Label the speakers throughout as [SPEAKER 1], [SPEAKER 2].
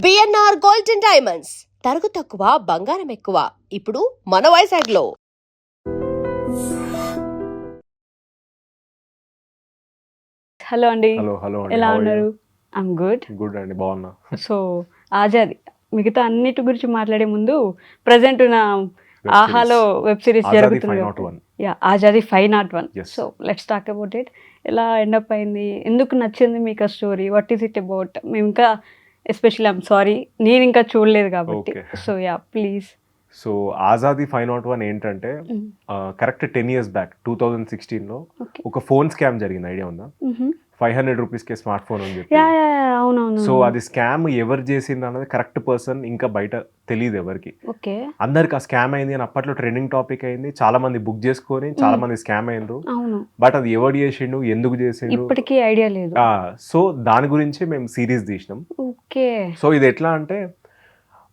[SPEAKER 1] BNR gold and diamonds తరుగు తక్కువ బంగారం ఎక్కువ ఇప్పుడు మన వైజాగ్లో.
[SPEAKER 2] హలో అండి,
[SPEAKER 3] హలో అండి.
[SPEAKER 2] ఎలా
[SPEAKER 3] How are you?
[SPEAKER 2] ఉన్నారు? I'm good.
[SPEAKER 3] గుడ్ అండి, బాగున్నా.
[SPEAKER 2] సో ఆజాదీ మిగతా అన్నిటి గురించి మాట్లాడే ముందు ప్రజెంట్ ఉన్న
[SPEAKER 3] Web
[SPEAKER 2] ఆహాలో
[SPEAKER 3] series.
[SPEAKER 2] వెబ్ సిరీస్
[SPEAKER 3] ఆజాదీ
[SPEAKER 2] జరుగుతుంది
[SPEAKER 3] 501.
[SPEAKER 2] Yeah, Azadi 501.
[SPEAKER 3] Yes.
[SPEAKER 2] So let's talk about it. ఎలా ఎండప్ అయింది, ఎందుకు నచ్చింది మీకు ఆ story, what is it about? మేము ఇంకా ఎస్పెషల్లీ ఐమ్ సారీ, నేను ఇంకా చూడలేదు కాబట్టి.
[SPEAKER 3] Okay.
[SPEAKER 2] So yeah please.
[SPEAKER 3] So Azadi 501 ఏంటంటే కరెక్ట్ 10 years బ్యాక్ 2016లో
[SPEAKER 2] ఓకే.
[SPEAKER 3] ఒక ఫోన్ స్కామ్ జరిగింది, ఐడియా ఉందా? 500 రూపీస్కే స్మార్ట్ ఫోన్ అని చెప్పి.
[SPEAKER 2] యా యా అవునవును.
[SPEAKER 3] సో అది స్కామ్ ఎవరు చేసింది అన్నది కరెక్ట్ పర్సన్ ఇంకా బయట తెలియదు ఎవరికి.
[SPEAKER 2] ఓకే.
[SPEAKER 3] అందరికి ఆ స్కామ్ అయింది అని అప్పట్లో ట్రెండింగ్ టాపిక్ అయింది, చాలా మంది బుక్ చేసుకొని చాలా మంది స్కామ్ అయినరు.
[SPEAKER 2] అవును,
[SPEAKER 3] బట్ అది ఎవరు చేసిండు, ఎందుకు చేసిండు,
[SPEAKER 2] ఇప్పటికీ ఐడియా లేదు.
[SPEAKER 3] సో దాని గురించి మేము సిరీస్ తీసినాం.
[SPEAKER 2] ఓకే.
[SPEAKER 3] సో ఇది ఎట్లా అంటే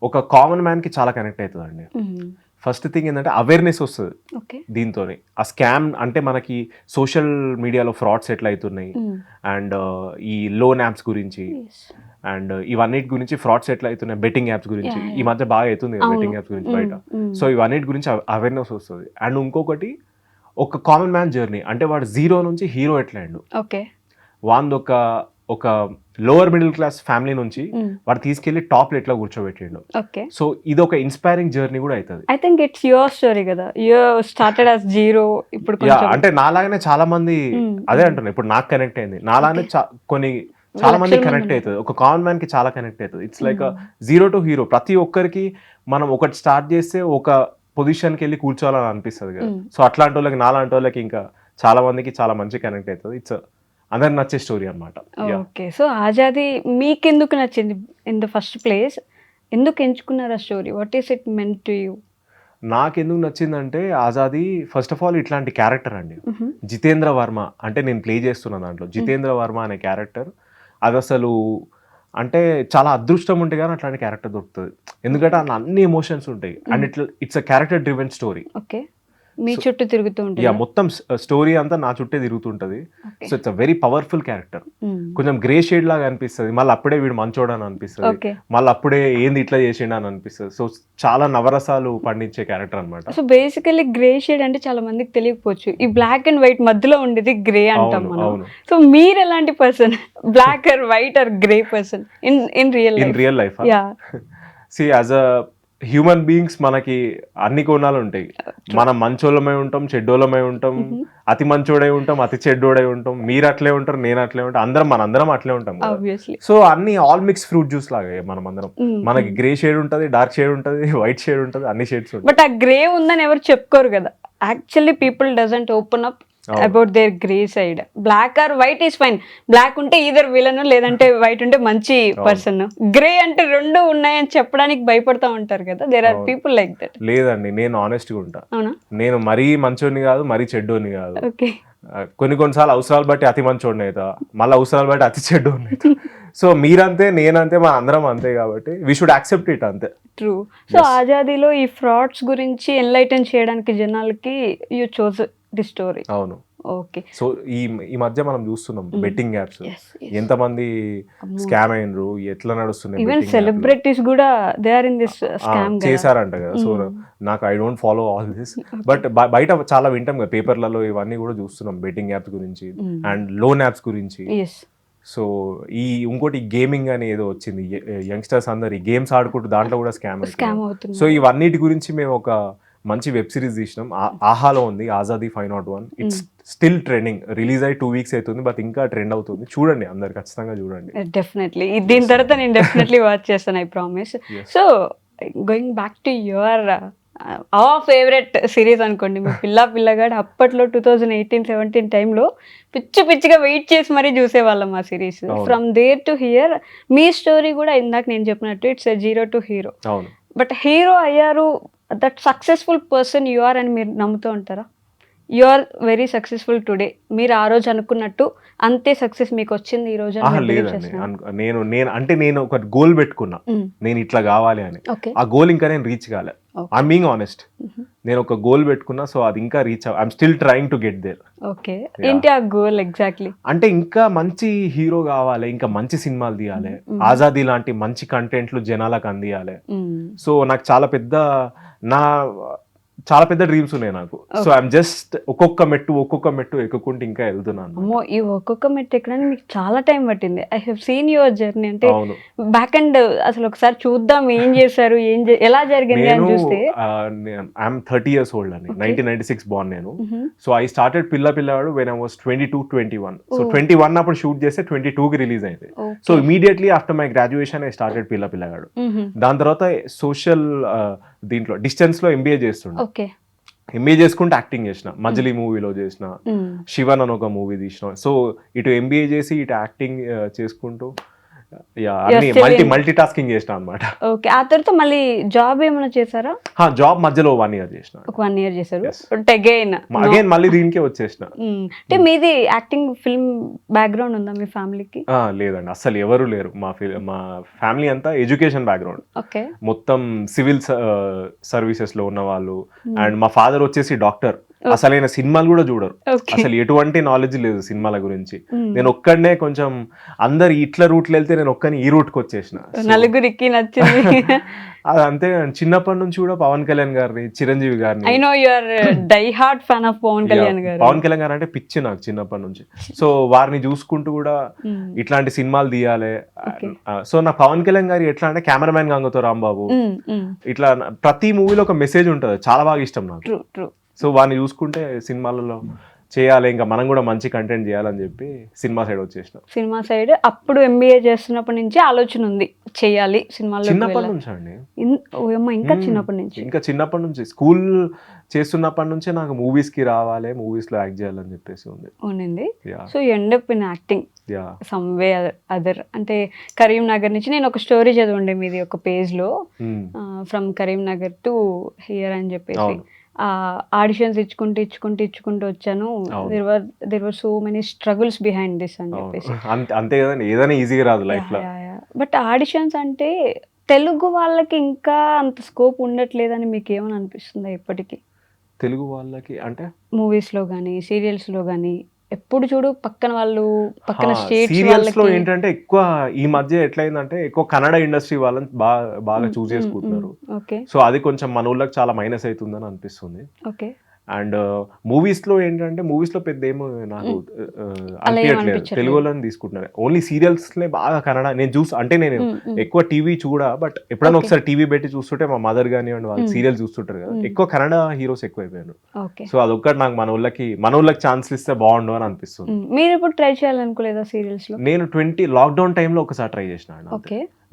[SPEAKER 3] ఒక కామన్ మ్యాన్కి చాలా కనెక్ట్ అవుతుంది అండి. ఫస్ట్ థింగ్ ఏంటంటే అవేర్నెస్ వస్తుంది
[SPEAKER 2] ఓకే.
[SPEAKER 3] దీంతోనే. ఆ స్కామ్ అంటే మనకి సోషల్ మీడియాలో ఫ్రాడ్స్ ఎట్లా అవుతున్నాయి అండ్ ఈ లోన్ యాప్స్ గురించి అండ్ ఇవన్నిటి గురించి, ఫ్రాడ్స్ ఎట్లా అవుతున్నాయి, బెట్టింగ్ యాప్స్ గురించి ఈ మధ్య బాగా అవుతుంది కదా బెట్టింగ్ యాప్స్ గురించి బయట. సో ఇవన్నిటి గురించి అవేర్నెస్ వస్తుంది. అండ్ ఇంకొకటి ఒక కామన్ మ్యాన్ జర్నీ, అంటే వాడు జీరో నుంచి హీరో ఎట్లా అయ్యిండు.
[SPEAKER 2] ఓకే.
[SPEAKER 3] వాంది ఒక లోవర్ మిడిల్ క్లాస్ ఫ్యామిలీ నుంచి వాడు తీసుకెళ్లి టాప్ ఎట్లా కూర్చోబెట్టిండు.
[SPEAKER 2] ఓకే.
[SPEAKER 3] సో ఇది ఒక ఇన్స్పైరింగ్ జర్నీ కూడా అవుతుంది.
[SPEAKER 2] I think it's your story కదా, యు స్టార్టెడ్ యాస్ జీరో. ఇప్పుడు
[SPEAKER 3] అంటే నాలాగానే చాలా మంది అదే అంటున్నారు, ఇప్పుడు నాకు కనెక్ట్ అయింది. నాలాగానే కొన్ని చాలా మంది కనెక్ట్ అవుతుంది, ఒక కామన్ మ్యాన్ కి చాలా కనెక్ట్ అవుతుంది. It's like zero to hero. ప్రతి ఒక్కరికి మనం ఒకటి స్టార్ట్ చేస్తే ఒక పొజిషన్కి వెళ్ళి కూర్చోవాలని అనిపిస్తుంది కదా. సో అట్లాంటి వాళ్ళకి, నాలాంటి వాళ్ళకి ఇంకా చాలా మందికి చాలా మంచి కనెక్ట్ అవుతుంది. ఇట్స్ అందరికి నచ్చే స్టోరీ అనమాట.
[SPEAKER 2] ఓకే. సో ఆజాదీ మీకెందుకు నచ్చింది ఇన్ ద ఫస్ట్ ప్లేస్? ఎందుకు ఎంచుకున్నారు ఆ story? What is it meant to you?
[SPEAKER 3] నాకెందుకు నచ్చిందంటే ఆజాదీ ఫస్ట్ ఆఫ్ ఆల్ ఇట్లాంటి క్యారెక్టర్ అండి. జితేంద్ర వర్మ అంటే నేను ప్లే చేస్తున్న దాంట్లో జితేంద్ర వర్మ అనే క్యారెక్టర్, అది అసలు అంటే చాలా అదృష్టం ఉంటే కానీ అట్లాంటి క్యారెక్టర్ దొరుకుతుంది. ఎందుకంటే అందులో అన్ని ఎమోషన్స్ ఉంటాయి and it's a character driven story.
[SPEAKER 2] Okay. మీ చుట్టూ తిరుగుతూ ఉంటుంది.
[SPEAKER 3] యా, మొత్తం స్టోరీ అంతా నా చుట్టే తిరుగుతుంటది. So it's a very powerful character. కొంచెం గ్రే షేడ్ లాగా అనిపిస్తుంది, మళ్ళీ అప్పుడే వీడు మంచోడని అనిపిస్తుంది, మళ్ళీ అప్పుడే ఏంది ఇట్లా చేసిండు అని అనిపిస్తుంది. సో చాలా నవరసాలు పండించే క్యారెక్టర్ అనమాట.
[SPEAKER 2] సో బేసికలీ గ్రే షేడ్ అంటే చాలా మందికి తెలియకపోవచ్చు, ఈ బ్లాక్ అండ్ వైట్ మధ్యలో ఉండేది గ్రే అంటాం మనం. సో మీరు ఎలాంటి person, black or white or grey person in real life?
[SPEAKER 3] Yeah, see as a human beings మనకి అన్ని కోణాలు ఉంటాయి. మనం మంచోళ్ళమై ఉంటాం, చెడ్డోళ్ళమై ఉంటాం, అతి మంచోడై ఉంటాం, అతి చెడ్డోడై ఉంటాం. మీరు అట్లే ఉంటారు, నేను అట్లే ఉంటాం, మనందరం అట్లే ఉంటాం. సో అన్ని ఆల్ మిక్స్ ఫ్రూట్ జ్యూస్ లాగా మనం అందరం. మనకి గ్రే షేడ్ ఉంటుంది, డార్క్ షేడ్ ఉంటుంది, వైట్ షేడ్ ఉంటుంది, అన్ని షేడ్స్ ఉంటాయి.
[SPEAKER 2] బట్ ఆ గ్రే ఉందని ఎవరు చెప్పుకోరు కదా. Actually people doesn't open up about their grey side. Black or white is fine. Black ఉంటే ఈదర్ విలన్, లేదంటే వైట్ ఉంటే మంచి పర్సన్. గ్రే అంటే రెండు ఉన్నాయని చెప్పడానికి భయపడతా ఉంటారు కదా. There are people like that.
[SPEAKER 3] లేదండి, నేను ఆనెస్ట్ గా ఉంటా.
[SPEAKER 2] అవునా?
[SPEAKER 3] నేను మరీ మంచోని కాదు, మరీ చెడ్డోని కాదు.
[SPEAKER 2] ఓకే.
[SPEAKER 3] కొన్నిసార్లు అవసరాలు బట్టి అతి మంచోడిని అవుతా, మళ్ళీ అవసరాలు బట్టి అతి చెడ్డోని అవుతా. సో మీరంతే, నేనంతే, మన అందరం అంతే, కాబట్టి వీ షుడ్ యాక్సెప్ట్ ఇట్, అంతే.
[SPEAKER 2] ట్రూ. సో ఆజాదీలో ఈ ఫ్రాడ్స్ గురించి ఎన్లైటన్ చేయడానికి జనాలకి యూ చోజ్ ది స్టోరీ.
[SPEAKER 3] అవును.
[SPEAKER 2] ఓకే.
[SPEAKER 3] సో ఈ మధ్య మనం చూస్తున్నాం బెట్టింగ్ యాప్స్ ఎంతమంది స్కామ్ అయినరు, ఎట్లా నడుస్తున్నాయి.
[SPEAKER 2] ఈవెన్ సెలబ్రిటీస్ కూడా they are in this scam
[SPEAKER 3] చేశారంట కదా. సో నాకు I don't follow all this, but బయట చాలా వింటాం కదా పేపర్లలో, ఇవన్నీ కూడా చూస్తున్నాం బెట్టింగ్ యాప్స్ గురించి అండ్ లోన్ యాప్స్ గురించి. సో ఇంకోటి గేమింగ్ అని ఏదో వచ్చింది, యంగ్స్టర్స్ అందరు ఈ గేమ్స్ ఆడుకుంటూ దాంట్లో కూడా స్కామ్ అవుతుంది. సో ఇవన్నిటి గురించి మేము ఒక మంచి వెబ్ సిరీస్ తీసినాం, ఆహాలో ఉంది, Azadi 501. It's still trending. Release అయ్యి 2 weeks అవుతుంది, బట్ ఇంకా ట్రెండ్ అవుతుంది. చూడండి, అందరు ఖచ్చితంగా చూడండి.
[SPEAKER 2] డెఫినెట్లీ దీని తర్వాత నేను డెఫినెట్లీ వాచ్ చేస్తాను, I promise. So going back to your favourite series అనుకోండి, మీ పిల్లగాడు అప్పట్లో 2018-17 టైంలో పిచ్చిగా వెయిట్ చేసి మరీ చూసేవాళ్ళం ఆ series. From there to here మీ స్టోరీ కూడా ఇందాక నేను చెప్పినట్టు it's zero to hero. But hero అయ్యారు, that successful person you are అని మీరు నమ్ముతూ ఉంటారా? You are very successful today. మీరు ఆ రోజు అనుకున్నట్టు అంతే సక్సెస్ మీకు వచ్చింది ఈ రోజు అని believe
[SPEAKER 3] లేదండి
[SPEAKER 2] చేస్తున్నారా?
[SPEAKER 3] నేను ఒక గోల్ పెట్టుకున్నా, నేను ఇట్లా కావాలి అని.
[SPEAKER 2] ఓకే.
[SPEAKER 3] ఆ గోల్ ఇంకా నేను రీచ్ కాలే. I'm being honest. నేను ఒక గోల్ పెట్టుకున్నా, సో అది ఇంకా reach I'm still trying to get there.
[SPEAKER 2] Okay, ఏంటి ఆ గోల్ ఎగ్జాక్ట్లీ?
[SPEAKER 3] అంటే ఇంకా మంచి హీరో కావాలి, ఇంకా మంచి సినిమాలు తీయాలి, ఆజాదీ లాంటి మంచి కంటెంట్లు జనాలకు అందియాలి. సో నాకు చాలా పెద్ద డ్రీమ్స్ ఉన్నాయి నాకు. సో ఐఎమ్ జస్ట్ ఒక్కొక్క మెట్టు ఎక్కుకుంటూ ఇంకా వెళ్తున్నాను.
[SPEAKER 2] అమ్మో, ఈ ఒక్కొక్క మెట్టు ఎక్కడానికి మీకు చాలా టైం పట్టింది. I have seen your journey. అంటే
[SPEAKER 3] అవును.
[SPEAKER 2] బ్యాక్ అండ్ అసలు ఒకసారి చూద్దాం ఏం చేశారు, ఎలా జరిగింది అని చూస్తే.
[SPEAKER 3] ఐఎమ్ 30 years old అండి. 1996 బార్న్ నేను. సో ఐ స్టార్టెడ్ పిల్లగాడు వెన్ ఐ వాస్ 22, 21. సో 21 అప్పుడు షూట్ చేస్తే 22కి రిలీజ్ అయింది. So immediately after my graduation I started పిల్లగాడు. దాని తర్వాత సోషల్ దీంట్లో డిస్టెన్స్ లో ఎంబీఏ చేస్తుండే. ఎంబీఏ చేసుకుంటూ యాక్టింగ్ చేసిన, మజిలీ మూవీలో చేసిన, శివన్ అని ఒక మూవీ తీసిన. సో ఇటు ఎంబీఏ చేసి ఇటు యాక్టింగ్ చేసుకుంటూ మల్టీ టాస్కింగ్ చేసిన అనమాట.
[SPEAKER 2] ఓకే, ఆ తర్వాత మళ్ళీ జాబ్ ఏమైనా చేశారా?
[SPEAKER 3] జాబ్ మధ్యలో 1 year చేసిన.
[SPEAKER 2] ఒక 1 year చేశారు.
[SPEAKER 3] అగైన్ మళ్ళీ దీనికే వచ్చేసిన.
[SPEAKER 2] అంటే మీది యాక్టింగ్ ఫిల్మ్ బ్యాక్గ్రౌండ్ ఉందా మీ ఫ్యామిలీకి?
[SPEAKER 3] లేదండి, అసలు ఎవరు లేరు. మా ఫ్యామిలీ అంతా ఎడ్యుకేషన్ బ్యాక్గ్రౌండ్.
[SPEAKER 2] ఓకే.
[SPEAKER 3] మొత్తం సివిల్ సర్వీసెస్ లో ఉన్న వాళ్ళు. అండ్ మా ఫాదర్ వచ్చేసి డాక్టర్. అసలైన సినిమాలు కూడా చూడరు, అసలు ఎటువంటి నాలెడ్జ్ లేదు సినిమాల గురించి. నేను ఒక్కడనే కొంచెం అందరు ఇట్లా రూట్లు వెళ్తే నేను ఒక్కని ఈ రూట్ కి వచ్చేసిన.
[SPEAKER 2] నలుగురికి నచ్చింది.
[SPEAKER 3] అది అంతే. చిన్నప్పటి నుంచి కూడా పవన్ కళ్యాణ్ గారిని, చిరంజీవి గారిని.
[SPEAKER 2] I know you are die hard fan of Pawan Kalyan garu.
[SPEAKER 3] Pawan Kalyan గారు అంటే పిచ్చి నాకు చిన్నప్పటి నుంచి. సో వారిని చూసుకుంటూ కూడా ఇట్లాంటి సినిమాలు తీయాలి. సో నా పవన్ కళ్యాణ్ గారు ఎట్లా అంటే కెమెరామ్యాన్ గంగతో రాంబాబు, ఇట్లా ప్రతి మూవీలో ఒక మెసేజ్ ఉంటుంది, చాలా బాగా ఇష్టం నాకు. సో వాడిని చూసుకుంటే సినిమాలలో చేయాలి, ఇంకా మనం కూడా మంచి కంటెంట్ చేయాలని చెప్పి సినిమా సైడ్ వచ్చేసిన.
[SPEAKER 2] సినిమా సైడ్ అప్పుడు ఎంబీఏ చేస్తున్నప్పటి నుంచి ఆలోచన ఉంది చేయాలి సినిమాలో.
[SPEAKER 3] చిన్నప్పటి నుంచి అండి.
[SPEAKER 2] ఇంకా
[SPEAKER 3] చిన్నప్పటి నుంచి స్కూల్ చేస్తున్నప్పటి నుంచే నాకు మూవీస్ కి రావాలి, మూవీస్ లో యాక్ట్ చేయాలని చెప్పేసి ఉంది.
[SPEAKER 2] So you end up in acting some way other. అంటే కరీంనగర్ నుంచి నేను ఒక స్టోరీ చదవండి మీది ఒక పేజ్ లో, ఫ్రమ్ కరీంనగర్ టు హియర్ అని చెప్పేసి. ఆడిషన్స్ ఇచ్చుకుంటూ వచ్చాను. There were so many struggles behind this అని చెప్పేసి.
[SPEAKER 3] అంతే కదండి, ఏదైనా ఈజీగా రాదు లైఫ్ లో.
[SPEAKER 2] బట్ ఆడిషన్స్ అంటే తెలుగు వాళ్ళకి ఇంకా అంత స్కోప్ ఉండట్లేదని మీకు ఏమని అనిపిస్తుందా ఇప్పటికీ?
[SPEAKER 3] తెలుగు వాళ్ళకి అంటే
[SPEAKER 2] మూవీస్ లో గానీ, సీరియల్స్ లో గానీ, ఎప్పుడు చూడు పక్కన స్టేట్స్
[SPEAKER 3] సీరియల్స్ లో ఏంటంటే ఎక్కువ ఈ మధ్య ఎట్లయిందంటే ఎక్కువ కన్నడ ఇండస్ట్రీ వాళ్ళని బాగా చూస్ చేసుకుంటున్నారు. సో అది కొంచెం మన ఊళ్ళకి చాలా మైనస్ అవుతుందని అనిపిస్తుంది. అండ్ మూవీస్ లో ఏంటంటే మూవీస్ లో పెద్ద ఏమో నాకు అనిపించట్లేదు, తెలుగు వాళ్ళని తీసుకుంటున్నారు. ఓన్లీ సీరియల్స్ బాగా కన్నడ నేను నేను ఎక్కువ టీవీ చూడా, బట్ ఎప్పుడైనా ఒకసారి టీవీ పెట్టి చూస్తుంటే మా మదర్ కానివ్వండి వాళ్ళు సీరియల్ చూస్తుంటారు కదా, ఎక్కువ కన్నడ హీరోస్ ఎక్కువ అయిపోయారు. సో అదొక్కటి నాకు మన ఊళ్ళకి ఛాన్స్ ఇస్తే బాగుండు అని అనిపిస్తుంది.
[SPEAKER 2] మీరు ఇప్పుడు ట్రై చేయాలనుకోలేదా సీరియల్స్ లో?
[SPEAKER 3] నేను లాక్డౌన్ టైంలో ఒకసారి ట్రై చేసిన.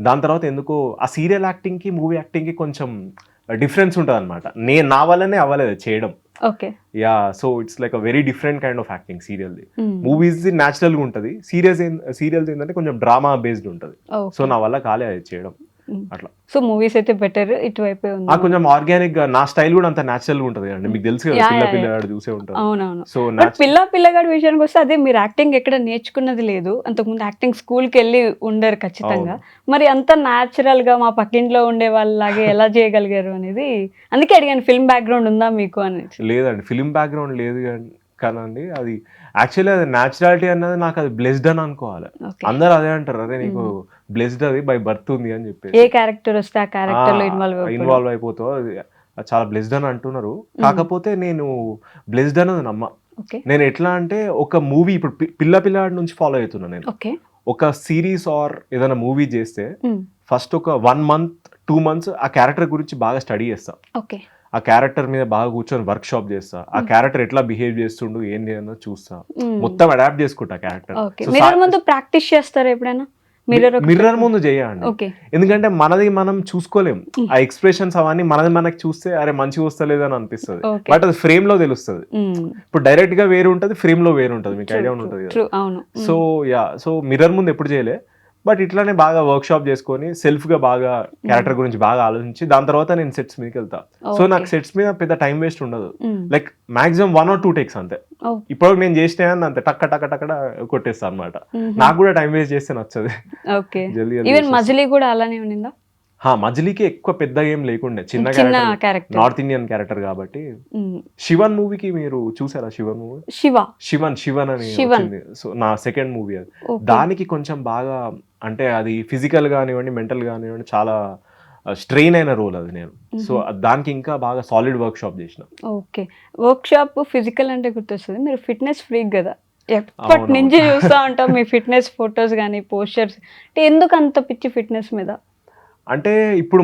[SPEAKER 3] దాని తర్వాత ఎందుకో ఆ సీరియల్ యాక్టింగ్ కి మూవీ యాక్టింగ్ కి కొంచెం డిఫరెన్స్ ఉంటుంది అనమాట. నా వల్లనే అవ్వలేదు చేయడం. So it's like a very different kind of acting. సీరియల్ది మూవీస్ న్యాచురల్ గా ఉంటది, సీరియల్స్ ఏంటంటే కొంచెం డ్రామా బేస్డ్ ఉంటది. సో నా వల్ల కాలే అది చేయడం అట్లా.
[SPEAKER 2] సో మూవీస్ అయితే బెటర్, ఇటువైపే ఉంది.
[SPEAKER 3] కొంచెం ఆర్గానిక్ గా నా స్టైల్ కూడా అంత న్యాచురల్ గా ఉంటది అండి, మీకు తెలుసు కదా, పిల్లగాడు చూసే ఉంటారు.
[SPEAKER 2] అవునవును. సో పిల్లగాడి విషయానికి వస్తే అదే, మీరు యాక్టింగ్ ఎక్కడ నేర్చుకున్నది లేదు, అంతకుముందు యాక్టింగ్ స్కూల్ కి వెళ్ళి ఉండరు ఖచ్చితంగా. మరి అంత న్యాచురల్ గా మా పక్కింట్లో ఉండే వాళ్ళలాగే ఎలా చేయగలిగారు అనేది అందుకే అడిగాను, ఫిల్మ్ బ్యాక్గ్రౌండ్ ఉందా మీకు అని.
[SPEAKER 3] లేదండి, ఫిల్మ్ బ్యాక్గ్రౌండ్ లేదు కానండి. అది యాక్చువల్లీ అది న్యాచురాలిటీ అన్నది నాకు అది బ్లెస్డ్ అని అనుకోవాలి. అందరు అదే అంటారు, అదే నీకు బ్లెస్డ్ అది బై బర్త్ ఉంది అని చెప్పి.
[SPEAKER 2] ఏ క్యారెక్టర్ వస్తే ఆ క్యారెక్టర్ లో
[SPEAKER 3] ఇన్వాల్వ్ అయిపోతావు, అది చాలా బ్లెస్డ్ అని అంటున్నారు. కాకపోతే నేను బ్లెస్డ్ అనేది నమ్మ. నేను ఎట్లా అంటే ఒక మూవీ ఇప్పుడు పిల్లగాడి నుంచి ఫాలో అవుతున్నా నేను. ఒక సిరీస్ ఆర్ ఏదైనా మూవీ చేస్తే ఫస్ట్ ఒక 1 month 2 months ఆ క్యారెక్టర్ గురించి బాగా స్టడీ చేస్తా. ఆ క్యారెక్టర్ మీద బాగా కూర్చొని వర్క్ షాప్ చేస్తా. ఆ క్యారెక్టర్ ఎట్లా బిహేవ్ చేస్తుండు ఏంది అన్నది చూస్తా, మొత్తం అడాప్ట్ చేసుకుంటా క్యారెక్టర్.
[SPEAKER 2] మిర్రర్ ముందు ప్రాక్టీస్ చేస్తారా ఎప్పుడైనా?
[SPEAKER 3] మిర్రర్ ముందు చేయండి, ఎందుకంటే మనది మనం చూసుకోలేం. ఆ ఎక్స్ప్రెషన్స్ అవన్నీ మనకి చూస్తే అరే మంచిగా వస్తలేదని అనిపిస్తుంది, బట్ అది ఫ్రేమ్ లో తెలుస్తుంది. ఇప్పుడు డైరెక్ట్ గా వేరు ఉంటది, ఫ్రేమ్ లో వేరు ఉంటది, మీకు ఐడియా ఉంటది కదా. సో మిర్రర్ ముందు ఎప్పుడు చేయలే, బట్ ఇట్లానే బాగా వర్క్ షాప్ చేసుకొని సెల్ఫ్ గా బాగా క్యారెక్టర్ గురించి బాగా ఆలోచించి దాని తర్వాత నేను సెట్స్ మీదకి వెళ్తా. సో నాకు సెట్స్ మీద పెద్ద టైం వేస్ట్ ఉండదు, లైక్ మాక్సిమం 1 or 2 టేక్స్ అంతే. ఇప్పుడు నేను చేసిన అంతే టక్క టక్క టక్కడ కొట్టేస్తా అనమాట. నాకు కూడా టైం వేస్ట్ చేస్తే నచ్చదు.
[SPEAKER 2] ఈవెన్ మజిలీ కూడా అలానే ఉండిందా?
[SPEAKER 3] మజిలీకి ఎక్కువ పెద్దగా ఏం లేకుండే, చిన్న క్యారెక్టర్, నార్త్ ఇండియన్ క్యారెక్టర్ కాబట్టి. శివన్ మూవీకి మీరు చూసారా? శివన్ మూవీ, శివన్ అని వచ్చింది. సో నా సెకండ్ మూవీ అది. దానికి కొంచెం బాగా అంటే అది ఫిజికల్ కానివ్వండి మెంటల్ కానివ్వండి చాలా స్ట్రెయిన్ అయిన రోల్ అది నేను. సో దానికి ఇంకా బాగా సాలిడ్ వర్క్ షాప్ చేసిన.
[SPEAKER 2] ఓకే, వర్క్ షాప్ ఫిజికల్ అంటే గుర్తొస్తుంది, మీరు ఫిట్నెస్ ఫ్రీక్ కదా, ఎప్పటి నుంచి చూస్తూ ఉంటాం మీ ఫిట్నెస్ ఫొటోస్ కానీ పోస్టర్స్. అంటే ఎందుకు అంత పిచ్చి ఫిట్నెస్ మీద?
[SPEAKER 3] అంటే ఇప్పుడు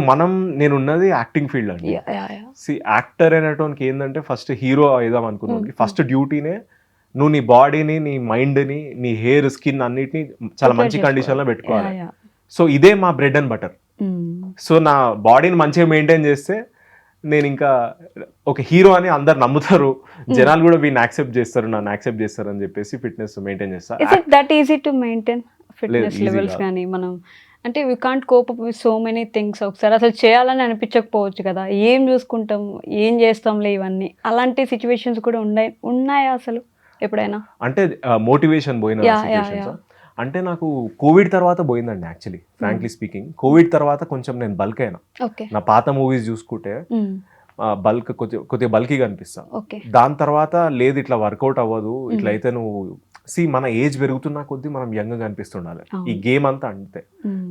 [SPEAKER 3] నేనున్నది యాక్టింగ్ ఫీల్డ్ అండి. యాక్టర్ అనేటోనికి ఏంటంటే ఫస్ట్ హీరో అయిదాం అనుకున్నాను. ఫస్ట్ డ్యూటీనే నువ్వు నీ బాడీని, నీ మైండ్ని, నీ హెయిర్, స్కిన్ అన్నిటిని చాలా మంచి కండిషన్లో పెట్టుకోవాలి. సో ఇదే మా బ్రెడ్ అండ్ బటర్. సో నా బాడీని మంచిగా మెయింటైన్ చేస్తే నేను ఇంకా ఒక హీరో అని అందరు నమ్ముతారు, జనాలు కూడా వీడిని యాక్సెప్ట్ చేస్తారు, నన్ను యాక్సెప్ట్ చేస్తారు అని చెప్పేసి ఫిట్నెస్ మెయింటైన్ చేస్తారు.
[SPEAKER 2] Is it that easy to maintain fitness levels? కానీ మనం అంటే we can't cope up with so many things. ఒకసారి అసలు చేయాలని అనిపించకపోవచ్చు కదా, ఏం చూసుకుంటాం, ఏం చేస్తాంలే ఇవన్నీ, అలాంటి సిచ్యువేషన్స్ కూడా ఉన్నాయా అసలు ఎప్పుడైనా?
[SPEAKER 3] అంటే మోటివేషన్ పోయిన సిచ్యువేషన్స్ అంటే నాకు కోవిడ్ తర్వాత పోయిందండి యాక్చువల్లీ, ఫ్రాంక్లీ స్పీకింగ్. కోవిడ్ తర్వాత కొంచెం నేను బల్క్ అయినా. నా పాత మూవీస్ చూసుకుంటే బల్క్ కొద్దిగా బల్కీగా అనిపిస్తా. దాని తర్వాత లేదు ఇట్లా వర్కౌట్ అవ్వదు, ఇట్లా అయితే నువ్వు మన ఏజ్ పెరుగుతున్నా కొద్దీ మనం యంగ్ గా అనిపిస్తుండాలి, ఈ గేమ్ అంతా అంతే.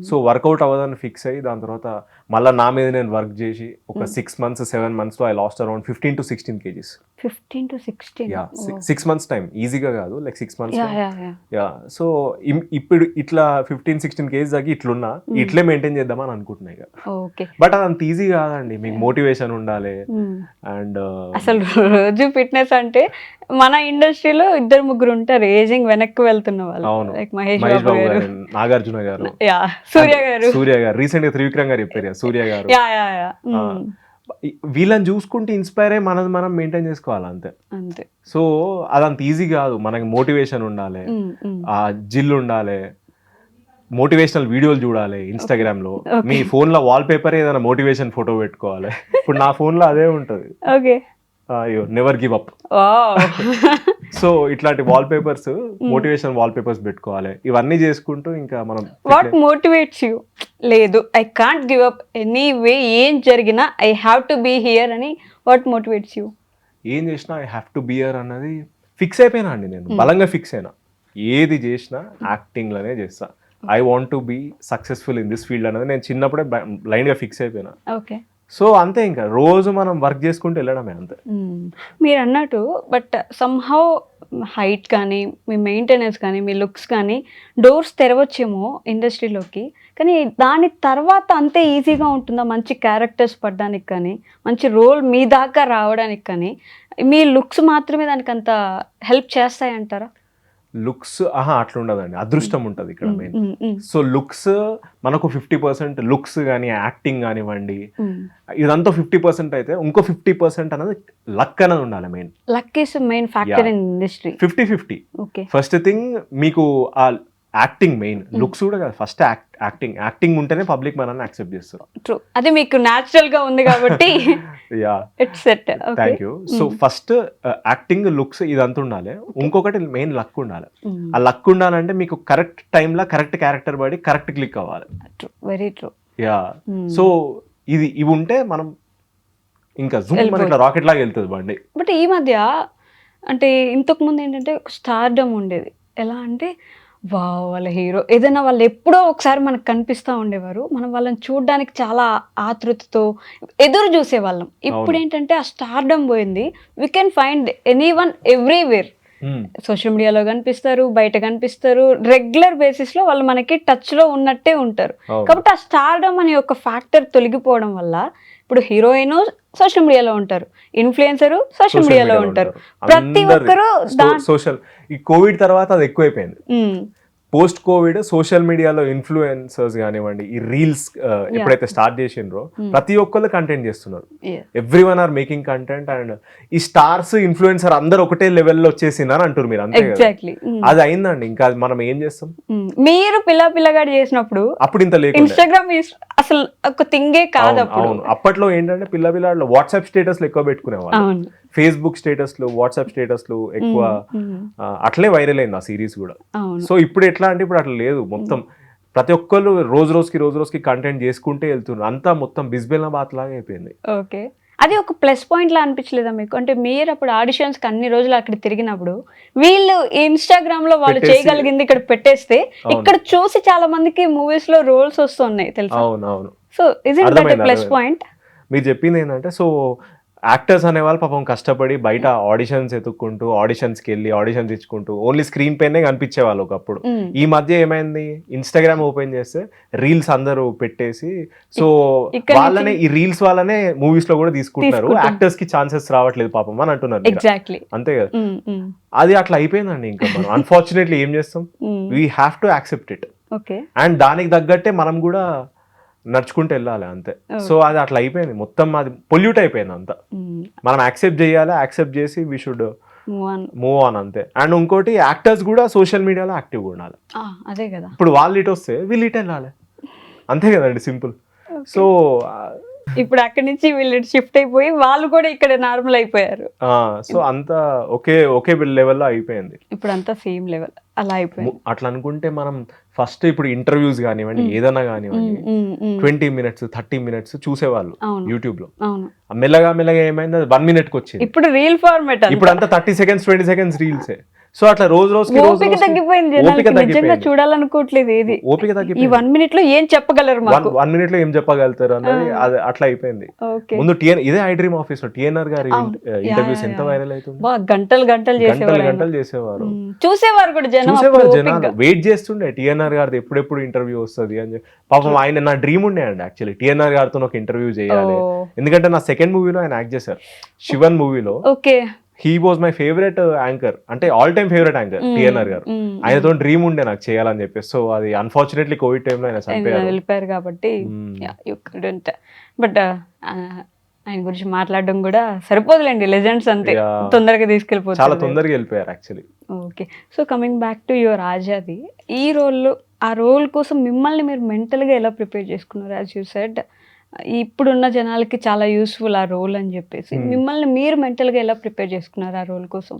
[SPEAKER 3] సో వర్కౌట్ అవ్వదని ఫిక్స్ అయ్యి దాని తర్వాత మళ్ళీ నా మీద నేను వర్క్ చేసి ఒక 6 months 7 months లో I last around 15 to 16 kgs.
[SPEAKER 2] 15 to 16?
[SPEAKER 3] Yeah, 6 months time, ఈజీగా కాదు, లైక్ 6 months. యా, సో ఇప్పుడు ఇట్లా 15-16 kgs దాకా ఇట్లున్నా, ఇట్లే మెయింటైన్ చేద్దామని అనుకుంటున్నాయి కదా. బట్ అది అంత ఈజీ కాదండి, మీకు మోటివేషన్ ఉండాలి. అండ్
[SPEAKER 2] అసలు రోజు ఫిట్నెస్ అంటే మన ఇండస్ట్రీలో 2-3 ఉంటారు ఏజింగ్ వెనక్కి వెళ్తున్న వాళ్ళు. లైక్ మహేష్ బాబు గారు,
[SPEAKER 3] నాగార్జున గారు, సూర్య గారు, రీసెంట్ గా త్రివిక్రమ్ గారు చెప్పారు, సూర్య గారు. వీళ్ళని చూసుకుంటే ఇన్స్పైర్ అయ్యి మనం మెయింటైన్ చేసుకోవాలి అంతే. సో అదంత ఈజీ కాదు, మనకి మోటివేషన్ ఉండాలి, ఆ జిల్ ఉండాలి, మోటివేషనల్ వీడియోలు చూడాలి ఇన్స్టాగ్రామ్ లో. మీ ఫోన్ లో వాల్ పేపర్ ఏదైనా మోటివేషన్ ఫోటో పెట్టుకోవాలి. ఇప్పుడు నా ఫోన్ లో అదే ఉంటది, నెవర్ గివ్ అప్. సో ఇట్లాంటి wall papers, motivation wall papers పెట్టుకోవాలి. ఇవన్నీ చేసుకుంటూ ఇంకా మనం.
[SPEAKER 2] What motivates you? లేదు I can't give up anyway, ఏం జరిగినా I have to be here అని వాట్ మోటివేట్స్ యూ?
[SPEAKER 3] ఏం చేసినా I have to be here అన్నది ఫిక్స్ అయిపోయినా అండి నేను, బలంగా ఫిక్స్ అయినా. ఏది చేసినా యాక్టింగ్ లోనే చేస్తా. I want to be successful in this field అనేది నేను చిన్నప్పుడే బ్లైండ్ గా ఫిక్స్ అయిపోయినా.
[SPEAKER 2] ఓకే,
[SPEAKER 3] సో అంతే, ఇంకా రోజు మనం వర్క్ చేసుకుంటూ వెళ్ళడమే అంతే.
[SPEAKER 2] మీరు అన్నట్టు బట్ సమ్హౌ హైట్ కానీ మీ మెయింటెనెన్స్ కానీ మీ లుక్స్ కానీ డోర్స్ తెరవచ్చేమో ఇండస్ట్రీలోకి, కానీ దాని తర్వాత అంతే ఈజీగా ఉంటుందా మంచి క్యారెక్టర్స్ పడడానికి కానీ, మంచి రోల్ మీ దాకా రావడానికి కానీ? మీ లుక్స్ మాత్రమే దానికి అంత హెల్ప్ చేస్తాయంటారా?
[SPEAKER 3] లుక్స్ అట్లా ఉండదండి, అదృష్టం ఉంటుంది ఇక్కడ మెయిన్. సో లుక్స్ మనకు 50% లుక్స్ కానీ యాక్టింగ్ కానివ్వండి, ఇదంతా 50% అయితే ఇంకో 50% అనేది లక్ అనేది ఉండాలి. Main
[SPEAKER 2] luck is main factor in industry.
[SPEAKER 3] 50-50. First thing మీకు ఆ యాక్టింగ్ మెయిన్, లుక్స్ కూడా కాదు, ఫస్ట్ యాక్టింగ్ ఉంటేనే పబ్లిక్ మనల్ని యాక్సెప్ట్ చేస్తారు.
[SPEAKER 2] ట్రూ, అది మీకు న్యాచురల్ గా ఉంది కాబట్టి.
[SPEAKER 3] Yeah,
[SPEAKER 2] it's set.
[SPEAKER 3] Thank you. So first acting, looks ఇదంతా ఉండాలి. ఇంకొకటి మెయిన్ లక్ ఉండాలి. ఆ లక్ ఉండాలంటే మీకు కరెక్ట్ టైంలో కరెక్ట్ క్యారెక్టర్ పడి కరెక్ట్ క్లిక్ అవ్వాలి.
[SPEAKER 2] Very true.
[SPEAKER 3] యా, సో ఇవి ఉంటే మనం ఇంకా ఇట్లా రాకెట్ లాగా వెళ్తుంది బండి.
[SPEAKER 2] బట్ ఈ మధ్య అంటే ఇంతకు ముందు ఏంటంటే స్టార్డమ్ ఉండేది. ఎలా అంటే వావ్ వాళ్ళ హీరో ఏదైనా వాళ్ళు ఎప్పుడో ఒకసారి మనకు కనిపిస్తూ ఉండేవారు, మనం వాళ్ళని చూడడానికి చాలా ఆతృతతో ఎదురు చూసేవాళ్ళం. ఇప్పుడు ఏంటంటే ఆ స్టార్డమ్ పోయింది, we can find anyone everywhere. Social మీడియాలో కనిపిస్తారు, బయట కనిపిస్తారు, రెగ్యులర్ బేసిస్ లో వాళ్ళు మనకి టచ్ లో ఉన్నట్టే ఉంటారు. కాబట్టి ఆ స్టార్డమ్ అనే ఒక ఫ్యాక్టర్ తొలగిపోవడం వల్ల ఇప్పుడు హీరోయిన్ సోషల్ మీడియాలో ఉంటారు, ఇన్ఫ్లుయెన్సర్ సోషల్ మీడియాలో ఉంటారు, ప్రతి ఒక్కరు
[SPEAKER 3] సోషల్. ఈ కోవిడ్ తర్వాత అది ఎక్కువైపోయింది. పోస్ట్ కోవిడ్ సోషల్ మీడియాలో ఇన్ఫ్లుయెన్సర్స్ కానివ్వండి, ఈ రీల్స్ ఎప్పుడైతే స్టార్ట్ చేసిండ్రో ప్రతి ఒక్కళ్ళు కంటెంట్ చేస్తున్నారు. Every one or making content. And ఈ స్టార్స్ ఇన్ఫ్లుయెన్సర్ అందరు ఒకటే లెవెల్లో వచ్చేసిందని అంటారు మీరు, అంతే కదా? అది అయిందండి. ఇంకా మనం ఏం చేస్తాం?
[SPEAKER 2] మీరు పిల్లగాడు చేసినప్పుడు
[SPEAKER 3] అప్పుడు ఇంత లేకుండా
[SPEAKER 2] ఇన్స్టాగ్రామ్ అసలు ఒక థింగే కాదు.
[SPEAKER 3] అవును, అప్పట్లో ఏంటంటే పిల్లలు వాట్సాప్ స్టేటస్లు ఎక్కువ పెట్టుకునేవాళ్ళు, ఫేస్బుక్ స్టేటస్లు, వాట్సాప్ స్టేటస్లు ఎక్కువ. అట్లే వైరల్ అయింది ఆ సిరీస్ కూడా. సో ఇప్పుడు ఎట్లా అంటే ఇప్పుడు అట్లా లేదు. మొత్తం ప్రతి ఒక్కళ్ళు రోజు రోజుకి కంటెంట్ చేసుకుంటే వెళ్తున్నారు. అంతా మొత్తం బిస్బెల్లాబాద్ లాగా అయిపోయింది.
[SPEAKER 2] ఓకే, అది ఒక ప్లస్ పాయింట్ లా అనిపించలేదా మీకు? అంటే మీరు అప్పుడు ఆడిషన్స్ కి అన్ని రోజులు అక్కడ తిరిగినప్పుడు వీళ్ళు ఇన్స్టాగ్రామ్ లో వాళ్ళు చేయగలిగింది ఇక్కడ పెట్టేస్తే ఇక్కడ చూసి చాలా మందికి మూవీస్ లో రోల్స్ వస్తున్నాయి తెలుసా?
[SPEAKER 3] అవునవును.
[SPEAKER 2] So isn't that a plus point?
[SPEAKER 3] మీరు చెప్పింది ఏంటంటే, సో యాక్టర్స్ అనేవాళ్ళు పాపం కష్టపడి బయట ఆడిషన్స్ ఎత్తుక్కుంటూ, ఆడిషన్స్కి వెళ్ళి ఆడిషన్స్ ఇచ్చుకుంటూ ఓన్లీ స్క్రీన్ పైనే కనిపించేవాళ్ళు ఒకప్పుడు. ఈ మధ్య ఏమైంది, ఇన్స్టాగ్రామ్ ఓపెన్ చేస్తే రీల్స్ అందరూ పెట్టేసి, సో వాళ్ళనే ఈ రీల్స్ వాళ్ళనే మూవీస్ లో కూడా తీసుకుంటున్నారు. యాక్టర్స్ కి ఛాన్సెస్ రావట్లేదు పాపం అని అంటున్నారు.
[SPEAKER 2] ఎగ్జాక్ట్లీ
[SPEAKER 3] అంతే కదా. అది అట్లా అయిపోయిందండి. ఇంకా మనం అన్ఫార్చునేట్లీ ఏం చేస్తాం, we have to accept it. And దానికి తగ్గట్టే మనం కూడా నడుచుకుంటూ వెళ్ళాలి, అంతే. సో అది అట్లా అయిపోయింది, మొత్తం అది పొల్యూట్ అయిపోయింది అంతా. మనం యాక్సెప్ట్ చేయాలి, యాక్సెప్ట్ చేసి వీ షుడ్ మూవ్ ఆన్, అంతే. అండ్ ఇంకోటి యాక్టర్స్ కూడా సోషల్ మీడియాలో యాక్టివ్గా ఉండాలి.
[SPEAKER 2] అదే కదా,
[SPEAKER 3] ఇప్పుడు వాళ్ళు ఇటు వస్తే వీళ్ళు ఇటు వెళ్ళాలి, అంతే కదండి, సింపుల్. సో
[SPEAKER 2] ఇప్పుడు అక్కడి నుంచి వీళ్ళు షిఫ్ట్ అయిపోయి వాళ్ళు కూడా ఇక్కడ నార్మల్ అయిపోయారు.
[SPEAKER 3] సో అంతా ఒకే లెవెల్లో అయిపోయింది.
[SPEAKER 2] ఇప్పుడు అంతా సేమ్ లెవెల్ అలా అయిపోయింది.
[SPEAKER 3] అట్లా అనుకుంటే మనం ఫస్ట్ ఇప్పుడు ఇంటర్వ్యూస్ కానివ్వండి, ఏదైనా కానివ్వండి, 20 minutes 30 minutes చూసేవాళ్ళు యూట్యూబ్ లో. మెల్లగా ఏమైంది, 1 minute కి వచ్చింది.
[SPEAKER 2] ఇప్పుడు రీల్ ఫార్మాట్,
[SPEAKER 3] ఇప్పుడు అంతా 30 seconds 20 seconds రీల్సే. సో అట్లా రోజుకి
[SPEAKER 2] ఓపిక తగ్గిపోయింది. నిజంగా చూడాలనుకోవట్లేదు ఏది.
[SPEAKER 3] ఓపిక తగ్గిపోయింది.
[SPEAKER 2] ఈ 1 minute లో ఏం చెప్పగలరు,
[SPEAKER 3] 1 minute లో ఏం చెప్పగలుగుతారు అన్నది అది అట్లా అయిపోయింది. ముందు ఇదే ఐ డ్రీమ్ ఆఫీస్ లో టిఎన్ఆర్ గారి ఇంటర్వ్యూస్ ఎంత వైరల్ అవుతుంది,
[SPEAKER 2] గంటలు
[SPEAKER 3] చేసేవారు.
[SPEAKER 2] చూసేవారు కూడా
[SPEAKER 3] జనాలు వెయిట్ చేస్తుండే టిఎన్ఆర్ గారిది ఎప్పుడెప్పుడు ఇంటర్వ్యూ వస్తుంది అని చెప్పి. పాపం ఆయన నా డ్రీమ్ ఉండే అండి యాక్చువల్లీ, టిఎన్ఆర్ గారితో ఒక ఇంటర్వ్యూ చేయాలి. ఎందుకంటే నా సెకండ్ మూవీలో ఆయన యాక్ట్ చేశారు, శివన్ మూవీలో. He was my favourite anchor, అంటే all time favourite anchor TNR గారు. ఆయనతో డ్రీమ్ ఉండే నాకు చేయాలని చెప్పేసి. సో అది అన్ఫార్చునేట్లీ కోవిడ్ టైంలో ఆయన
[SPEAKER 2] వెళ్ళిపోయారు కాబట్టి. బట్ ఆయన గురించి మాట్లాడడం కూడా సరిపోదులేండి, లెజెండ్స్ అంతే, తొందరగా తీసుకెళ్ళిపోతారు,
[SPEAKER 3] చాలా తొందరగా వెళ్ళిపోయారు actually.
[SPEAKER 2] Okay, so coming back to your Azadi, ఈ రోల్లో ఆ రోల్ కోసం మిమ్మల్ని మీరు మెంటల్గా ఎలా ప్రిపేర్ చేసుకున్నారు? యాజ్ యూ సెడ్ ఇప్పుడున్న జనాలకి చాలా యూస్ఫుల్ ఆ రోల్ అని చెప్పేసి, మిమ్మల్ని మీరు మెంటల్గా ఎలా ప్రిపేర్ చేసుకున్నారు ఆ రోల్ కోసం?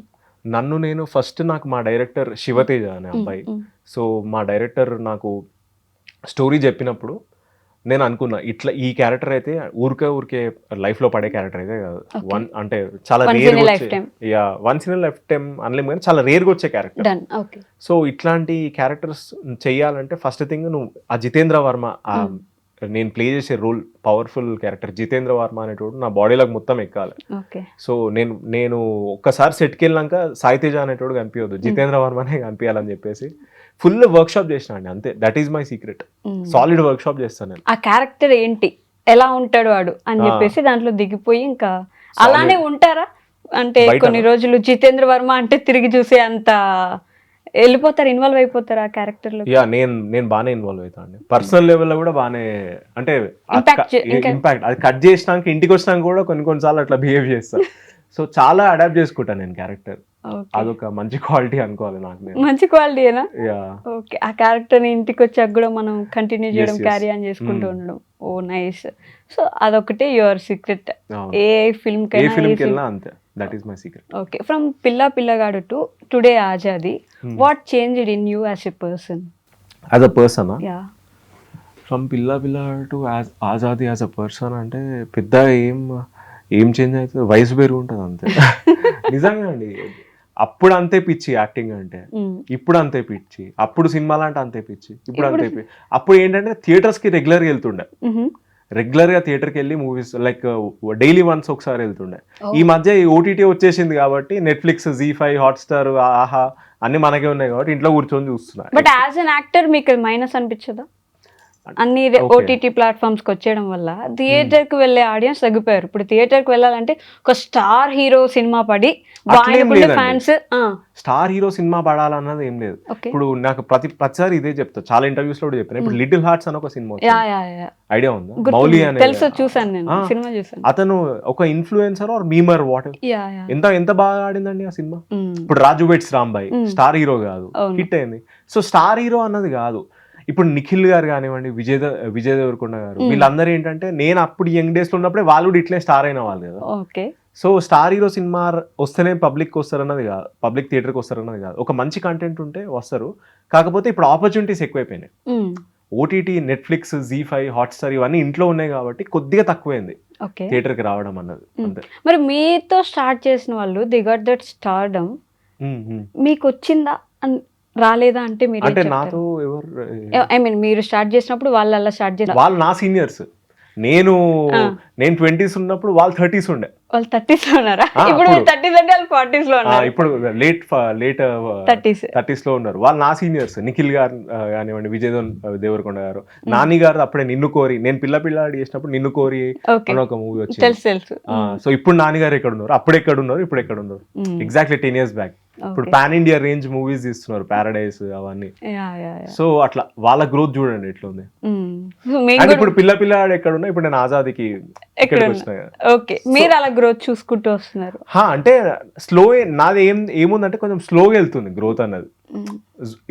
[SPEAKER 3] నేను ఫస్ట్ నాకు మా డైరెక్టర్ శివతేజ అనే అబ్బాయి, సో మా డైరెక్టర్ నాకు స్టోరీ చెప్పినప్పుడు నేను అనుకున్నా, ఇట్లా ఈ క్యారెక్టర్ అయితే ఊరికే లైఫ్ లో పడే క్యారెక్టర్ అయితే కాదు, అంటే చాలా rare once in life time అనలేము కానీ చాలా రేర్గా వచ్చే క్యారెక్టర్. సో ఇట్లాంటి క్యారెక్టర్స్ చెయ్యాలంటే ఫస్ట్ థింగ్ నువ్వు ఆ జితేంద్ర వర్మ, నేను ప్లే చేసే role powerful character Jitendra Varma అనేటోడు నా బాడీలోకి మొత్తం ఎక్కాలి. సో నేను ఒక్కసారి సెట్కి వెళ్ళాక సాయితేజ అనేటోడు కనిపించదు, జితేంద్ర వర్మనే కనిపించాలని చెప్పేసి ఫుల్ వర్క్ షాప్ చేసిన అండి, అంతే. That is my secret, solid work shop చేస్తాను నేను.
[SPEAKER 2] ఆ క్యారెక్టర్ ఏంటి, ఎలా ఉంటాడు వాడు అని చెప్పేసి దాంట్లో దిగిపోయి ఇంకా అలానే ఉంటారా? అంటే కొన్ని రోజులు జితేంద్ర వర్మ అంటే తిరిగి చూసే అంత వెళ్ళిపోతారు, ఇన్వాల్వ్ అయిపోతారు ఆ క్యారెక్టర్ లో?
[SPEAKER 3] నేను బాగానే ఇన్వాల్వ్ అవుతాను అండి, పర్సనల్ లెవెల్లో కూడా బాగానే. అంటే ఇంపాక్ట్ అది కట్ చేసినాక ఇంటికి వచ్చినాక కూడా కొన్నిసార్లు అట్లా బిహేవ్ చేస్తాను. సో చాలా అడాప్ట్ చేసుకుంటాను నేను క్యారెక్టర్, అదొక మంచి క్వాలిటీ అనుకోవాలి నాకు.
[SPEAKER 2] మంచి క్వాలిటీనా? ఓకే, ఆ క్యారెక్టర్ ని ఇంటికి వచ్చాక కూడా మనం కంటిన్యూ చేయడం, క్యారీ ఆన్ చేసుకుంటూ ఉండడం. ఓ నైస్. సో అదొకటి యువర్ సీక్రెట్, ఏ ఫిల్మ్ కైనా
[SPEAKER 3] అంతే. That is my secret.
[SPEAKER 2] Okay, from Pillagadu to today Azadi, what changed in you as a person?
[SPEAKER 3] As a person,
[SPEAKER 2] yeah.
[SPEAKER 3] From Pillagadu to Azadi as a person అంటే పెద్ద ఏం change అవుతుంది, వయసు పెరుగు ఉంటుంది అంతే. నిజంగా అండి, అప్పుడు అంతే పిచ్చి యాక్టింగ్ అంటే, ఇప్పుడు అంతే పిచ్చి. అప్పుడు సినిమాలు అంటే అంతే పిచ్చి, ఇప్పుడు అంతే పిచ్చి. అప్పుడు ఏంటంటే థియేటర్స్ కి రెగ్యులర్గా వెళ్తుండే, రెగ్యులర్గా థియేటర్కి వెళ్ళి మూవీస్ లైక్ డైలీ వన్స్ ఒకసారి వెళ్తుండే. ఈ మధ్య ఈ ఓటీటీ వచ్చేసింది కాబట్టి నెట్ఫ్లిక్స్, ZEE5, హాట్స్టార్, ఆహా అన్ని మనకే ఉన్నాయి కాబట్టి ఇంట్లో కూర్చొని చూస్తున్నా.
[SPEAKER 2] బట్ యాజ్ అన్ యాక్టర్ మీకు మైనస్ అనిపించదా? అన్ని
[SPEAKER 3] Okay.
[SPEAKER 2] ఓటీటీ ప్లాట్ఫామ్స్ కి వచ్చేయడం వల్ల థియేటర్ కి వెళ్ళే ఆడియన్స్ తగ్గిపోయారు. ఇప్పుడు థియేటర్ కి వెళ్ళాలంటే ఒక స్టార్ హీరో సినిమా పడి
[SPEAKER 3] అట్లేం లేదండి.
[SPEAKER 2] ఫ్యాన్స్.
[SPEAKER 3] స్టార్ హీరో సినిమా పడాలన్నది ఏం లేదు.
[SPEAKER 2] ఓకే.
[SPEAKER 3] ఇప్పుడు నాకు ప్రతిసారి ఇదే చెప్తా, చాలా ఇంటర్వ్యూస్ లో కూడా చెప్పాను. ఇప్పుడు లిటిల్ హార్ట్స్ అని ఒక cinema
[SPEAKER 2] yeah yeah yeah
[SPEAKER 3] idea ఉందా? మౌలి అనే
[SPEAKER 2] తెలుసు, చూసాను నేను సినిమా చూసాను.
[SPEAKER 3] అతను ఒక influencer or memer what
[SPEAKER 2] ya ya.
[SPEAKER 3] ఎంత బాగా ఆడిందండి ఆ సినిమా. ఇప్పుడు Raju weds Rambai star hero కాదు,
[SPEAKER 2] అవును.
[SPEAKER 3] హిట్ అయింది. సో స్టార్ హీరో అన్నది కాదు. ఇప్పుడు నిఖిల్ గారు కానివ్వండి, విజయ్ దేవరకొండ గారు, వీళ్ళందరూ ఏంటంటే నేను అప్పుడు యంగ్ డేస్ లో ఉన్నప్పుడే వాళ్ళు కూడా ఇట్లే స్టార్ అయిన వాళ్ళు కదా.
[SPEAKER 2] Okay.
[SPEAKER 3] So star hero cinema వస్తేనే పబ్లిక్ వస్తారన్నది కాదు, పబ్లిక్ థియేటర్కి వస్తారన్నది కాదు. ఒక మంచి కంటెంట్ ఉంటే వస్తారు. కాకపోతే ఇప్పుడు ఆపర్చునిటీస్ ఎక్కువైపోయినాయి. ఓటీటీ, నెట్ఫ్లిక్స్, జీ5, హాట్స్టార్ ఇవన్నీ ఇంట్లో ఉన్నాయి కాబట్టి కొద్దిగా తక్కువైంది
[SPEAKER 2] ఓకే.
[SPEAKER 3] థియేటర్కి రావడం అన్నది. అంతే.
[SPEAKER 2] మరి మీతో స్టార్ట్ చేసిన వాళ్ళు ది గాట్ దట్ స్టార్డమ్ మీకు వచ్చిందా రాలేదా అంటే మీరు
[SPEAKER 3] అంటే నాతో ఎవరు,
[SPEAKER 2] ఐ మీన్ మీరు స్టార్ట్ చేసినప్పుడు వాళ్ళు అలా స్టార్ట్ చేసిన
[SPEAKER 3] వాళ్ళు నా సీనియర్స్. నేను 20s ఉన్నప్పుడు వాళ్ళు 30s ఉండే.
[SPEAKER 2] వాళ్ళు 30s లో ఉన్నారా? ఇప్పుడు
[SPEAKER 3] అప్పుడు.
[SPEAKER 2] 30s అంటే వాళ్ళు 40s లో ఉన్నారు.
[SPEAKER 3] ఇప్పుడు లేట్ 30s లో ఉన్నారు. వాళ్ళు నా సీనియర్స్. నిఖిల్ గారు కానివ్వండి, విజయ్ దేవరకొండ గారు, నాని గారు అప్పుడే నిన్ను కోరి, నేను పిల్లాడి చేసినప్పుడు నిన్ను కోరి
[SPEAKER 2] ఓకే.
[SPEAKER 3] అని ఒక మూవీ వచ్చింది.
[SPEAKER 2] తెలుసు తెలుసు.
[SPEAKER 3] సో ఇప్పుడు నాని గారు ఎక్కడ ఉన్నారు, అప్పుడు ఎక్కడ ఉన్నారు, ఇప్పుడు ఎక్కడ ఉన్నారు, ఎగ్జాక్ట్లీ 10 years బ్యాక్. ఇప్పుడు పాన్ ఇండియా రేంజ్ మూవీస్ తీస్తున్నారు, పారడైస్ అవన్నీ. సో అట్లా వాళ్ళ గ్రోత్ చూడండి ఎట్లా ఉంది. అండ్ ఇప్పుడు పిల్లాడు ఎక్కడ ఉన్నా, ఇప్పుడు నేను ఆజాదీకి ఇక్కడికి వచ్చినా.
[SPEAKER 2] ఓకే. మీరు అలా గ్రోత్ చూసుకుంటూ వస్తున్నారు.
[SPEAKER 3] అంటే స్లో, నాది ఏముందంటే కొంచెం స్లోగా వెళ్తుంది గ్రోత్ అన్నది.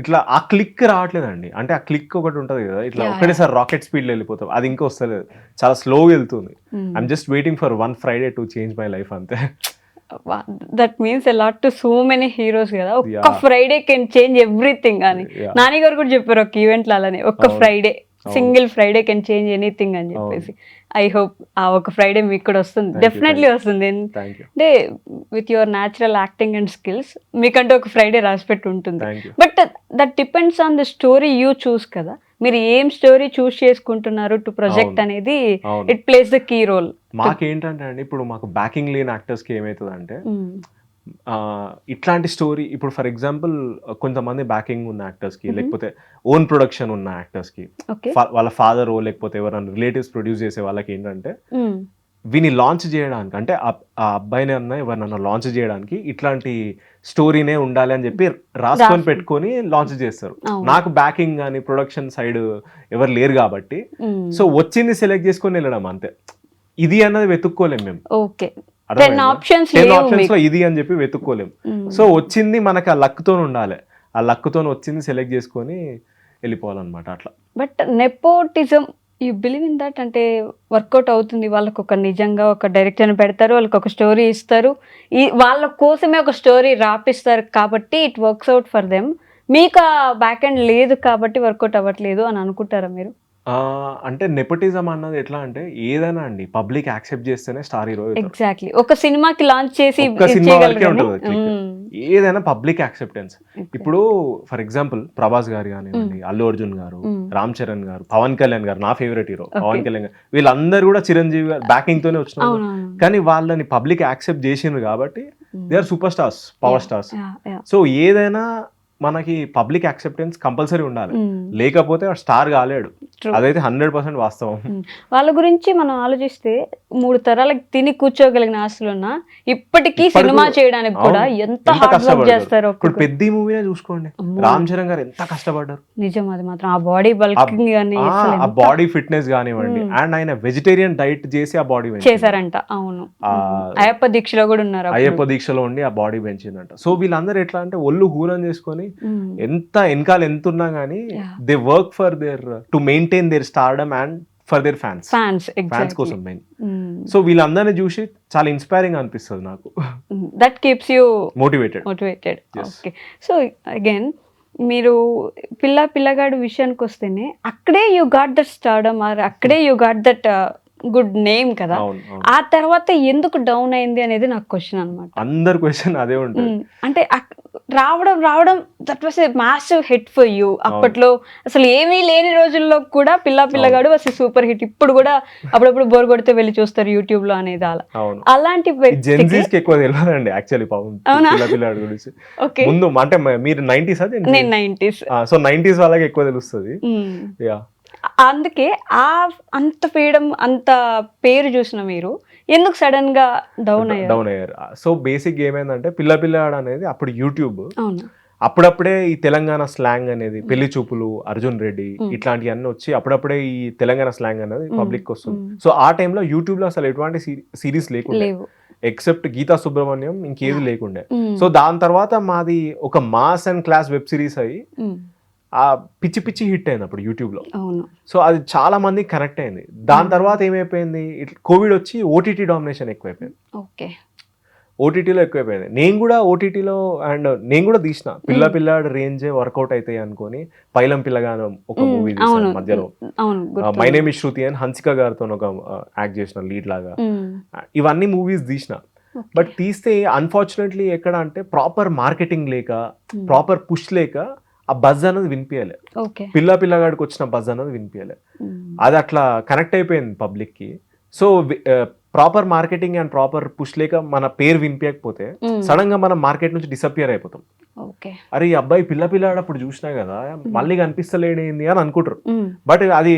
[SPEAKER 3] ఇట్లా ఆ క్లిక్ రావట్లేదండి. అంటే ఆ క్లిక్ ఒకటి ఉంటది కదా, ఇట్లా ఒకటేసారి రాకెట్ స్పీడ్ లో వెళ్ళిపోతాం, అది ఇంకా వస్తలేదు. చాలా స్లోగా వెళ్తుంది. I'm just waiting for one Friday to change my life అంతే.
[SPEAKER 2] That means a lot to so many heroes కదా. ఒక్క ఫ్రైడే కెన్ చేంజ్ ఎవ్రీథింగ్ అని నాని గారు కూడా చెప్పారు ఒక ఈవెంట్ లో అలానే. ఒక్క Friday, single Friday can change anything అని చెప్పేసి. ఐ హోప్ ఆ ఒక ఫ్రైడే మీకు కూడా వస్తుంది, డెఫినెట్లీ వస్తుంది. అంటే with your natural acting and skills మీకంటే ఒక ఫ్రైడే రాసిపెట్టి ఉంటుంది. But that depends on the story you choose కదా. మీరు ఏం స్టోరీ చూస్ చేసుకుంటున్నారు టు ప్రొజెక్ట్ అనేది it plays the key role.
[SPEAKER 3] మాకేంటంటే అండి, ఇప్పుడు మాకు బ్యాకింగ్ లేని యాక్టర్స్ కి ఏమవుతుందంటే, ఇట్లాంటి స్టోరీ, ఇప్పుడు ఫర్ ఎగ్జాంపుల్ కొంతమంది బ్యాకింగ్ ఉన్న యాక్టర్స్ కి, లేకపోతే ఓన్ ప్రొడక్షన్ ఉన్న యాక్టర్స్ కి, వాళ్ళ ఫాదర్ లేకపోతే ఎవరైనా రిలేటివ్స్ ప్రొడ్యూస్ చేసే వాళ్ళకి ఏంటంటే, వీని లాంచ్ చేయడానికి, అంటే ఆ అబ్బాయిని అన్న ఎవరినన్నా లాంచ్ చేయడానికి ఇట్లాంటి స్టోరీనే ఉండాలి అని చెప్పి రాసుకొని పెట్టుకొని లాంచ్ చేస్తారు. నాకు బ్యాకింగ్ కానీ ప్రొడక్షన్ సైడ్ ఎవరు లేరు కాబట్టి, సో వచ్చింది సెలెక్ట్ చేసుకొని వెళ్ళడం అంతే. ఇది అన్నది వెతుక్కోలేం మేము.
[SPEAKER 2] ఓకే.
[SPEAKER 3] 10 options లో ఇది అని చెప్పి వెతుక్కోలేం. సో వచ్చింది మనకి ఆ లక్ తో ఉండాలి. ఆ లక్ తో వచ్చింది సెలెక్ట్ చేసుకొని వెళ్ళిపోవాలన్నమాట అట్లా.
[SPEAKER 2] But nepotism you believe in that? అంటే వర్కౌట్ అవుతుంది? వాళ్ళకు ఒక నిజంగా ఒక డైరెక్టర్ని పెడతారు, వాళ్ళకి ఒక స్టోరీ ఇస్తారు, వాళ్ళ కోసమే ఒక స్టోరీ రాపిస్తారు కాబట్టి it works out for them. మీకు ఆ బ్యాక్ ఎండ్ లేదు కాబట్టి వర్కౌట్ అవ్వట్లేదు అని అనుకుంటారా మీరు?
[SPEAKER 3] అంటే నెపోటిజం అన్నది ఎట్లా అంటే, ఏదైనా అండి పబ్లిక్ యాక్సెప్ట్ చేస్తేనే స్టార్ హీరో.
[SPEAKER 2] ఎగ్జాక్ట్లీ. ఒక సినిమాకి లాంచ్ చేసి
[SPEAKER 3] ఏదైనా పబ్లిక్ యాక్సెప్టెన్స్. ఇప్పుడు ఫర్ ఎగ్జాంపుల్ ప్రభాస్ గారు కానివ్వండి, అల్లు అర్జున్ గారు, రామ్ చరణ్ గారు, పవన్ కళ్యాణ్ గారు, నా ఫేవరెట్ హీరో పవన్ కళ్యాణ్ గారు, వీళ్ళందరూ కూడా చిరంజీవి గారు బ్యాకింగ్ తోనే వచ్చినారు. కానీ వాళ్ళని పబ్లిక్ యాక్సెప్ట్ చేసిండ్రు కాబట్టి they are super stars, power stars. So ఏదైనా మనకి పబ్లిక్ యాక్సెప్టెన్స్ కంపల్సరీ ఉండాలి, లేకపోతే స్టార్ కాలేడు. అదైతే 100% వాస్తవం.
[SPEAKER 2] వాళ్ళ గురించి మనం ఆలోచిస్తే 3 తరాలకు తిని కూర్చోగలిగిన ఆస్తులున్నా ఇప్పటికీ సినిమా చేయడానికి కూడా ఎంత హార్డ్ వర్క్ చేస్తారు.
[SPEAKER 3] ఇప్పుడు పెద్ద మూవీనే చూసుకోండి, రామ్ చరణ్ గారు ఎంత కష్టపడ్డారు.
[SPEAKER 2] నిజం. అది మాత్రం ఆ బాడీ బల్కింగ్ గానీ,
[SPEAKER 3] ఆ బాడీ ఫిట్నెస్ కానివ్వండి, అండ్ ఆయన వెజిటేరియన్ డైట్ చేసి ఆ బాడీ
[SPEAKER 2] చేశారంట. అవును. అయ్యప్ప దీక్షలో కూడా ఉన్నారు.
[SPEAKER 3] అయ్యప్ప దీక్షలో ఉండి ఆ బాడీ పెంచిందంట. సో వీళ్ళందరూ ఎట్లా అంటే ఒళ్ళు హూనం చేసుకొని ఎంత వెనకాల ఎంత ఉన్నా గానీ they work for their to maintain their stardom and for their fans కోసం మెయిన్. సో వీళ్ళందరినీ చూసి చాలా ఇన్స్పైరింగ్ అనిపిస్తుంది నాకు.
[SPEAKER 2] That keeps you
[SPEAKER 3] motivated.
[SPEAKER 2] Okay. So again మీరు పిల్లగాడు విషయానికి వస్తేనే అక్కడే you got that stardom, or అక్కడే you got that good name కదా. ఆ తర్వాత ఎందుకు డౌన్ అయింది అనేది నాకు క్వశ్చన్ అనమాట.
[SPEAKER 3] అందరు క్వశ్చన్ అదే ఉంటుంది.
[SPEAKER 2] అంటే రావడం that was a massive hit for you. అప్పట్లో అసలు ఏమీ లేని రోజుల్లో కూడా పిల్లగాడు వాస్ సూపర్ హిట్. ఇప్పుడు కూడా అప్పుడప్పుడు బోర్ కొడితే వెళ్ళి చూస్తారు యూట్యూబ్ లో అనేది. అలాంటి
[SPEAKER 3] జెన్జీస్ కి ఎక్కువ తెలియదండి యాక్చువల్లీ పాపం పిల్లగాడు గురించి. ముందు అంటే మీరు 90s?
[SPEAKER 2] నేను 90s.
[SPEAKER 3] సో 90s వాళ్ళకి ఎక్కువ తెలుస్తుంది.
[SPEAKER 2] అందుకే అంత ఫ్రీడమ్ అంత పేరు చూసిన మీరు ఎందుకు సడన్ గా డౌన్
[SPEAKER 3] అయ్యారు. సో బేసిక్ ఏమైందంటే పిల్లపిల్లాడు అనేది అప్పుడు యూట్యూబ్,
[SPEAKER 2] అవును.
[SPEAKER 3] అప్పుడప్పుడే ఈ తెలంగాణ స్లాంగ్ అనేది, పెళ్లి చూపులు, అర్జున్ రెడ్డి ఇట్లాంటివన్నీ వచ్చి అప్పుడప్పుడే ఈ తెలంగాణ స్లాంగ్ అనేది పబ్లిక్ వస్తుంది. సో ఆ టైంలో యూట్యూబ్ లో అసలు ఎటువంటి సిరీస్ లేకుండా, ఎక్సెప్ట్ గీతా సుబ్రహ్మణ్యం ఇంకేది లేకుండే. సో దాని తర్వాత మాది ఒక mass and class web series అయ్యి ఆ పిచ్చి పిచ్చి హిట్ అయింది అప్పుడు యూట్యూబ్ లో. సో అది చాలా మంది కనెక్ట్ అయింది. దాని తర్వాత ఏమైపోయింది, కోవిడ్ వచ్చి ఓటీటీ డామినేషన్ ఎక్కువైపోయింది. ఓటీటీలో ఎక్కువైపోయింది. నేను కూడా ఓటీటీలో అండ్ నేను కూడా తీసిన పిల్లాడు రేంజే వర్కౌట్ అవుతాయి అనుకొని పైలం పిల్లగాను ఒక మూవీ తీసాను మధ్యలో. మై నేమ్ ఇస్ శృతి అని హన్సిక గారితో ఒక యాక్ట్ చేసిన లీడ్ లాగా. ఇవన్నీ మూవీస్ తీసిన. బట్ తీస్తే అన్ఫార్చునేట్లీ ఎక్కడ అంటే ప్రాపర్ మార్కెటింగ్ లేక, ప్రాపర్ పుష్ లేక ఆ బజ్ అనేది వినిపించలే. పిల్లగాడికి వచ్చిన బజ్ అనేది వినిపించలే. అది అట్లా కనెక్ట్ అయిపోయింది పబ్లిక్ కి. So proper marketing and proper push లేక మన పేరు వినిపించకపోతే సడన్ గా మనం మార్కెట్ నుంచి డిసప్పియర్ అయిపోతాం. అరే ఈ అబ్బాయి పిల్లగాడు అప్పుడు చూసినా కదా మళ్ళీ కనిపిస్తలేడేంది అని అనుకుంటారు. బట్ అది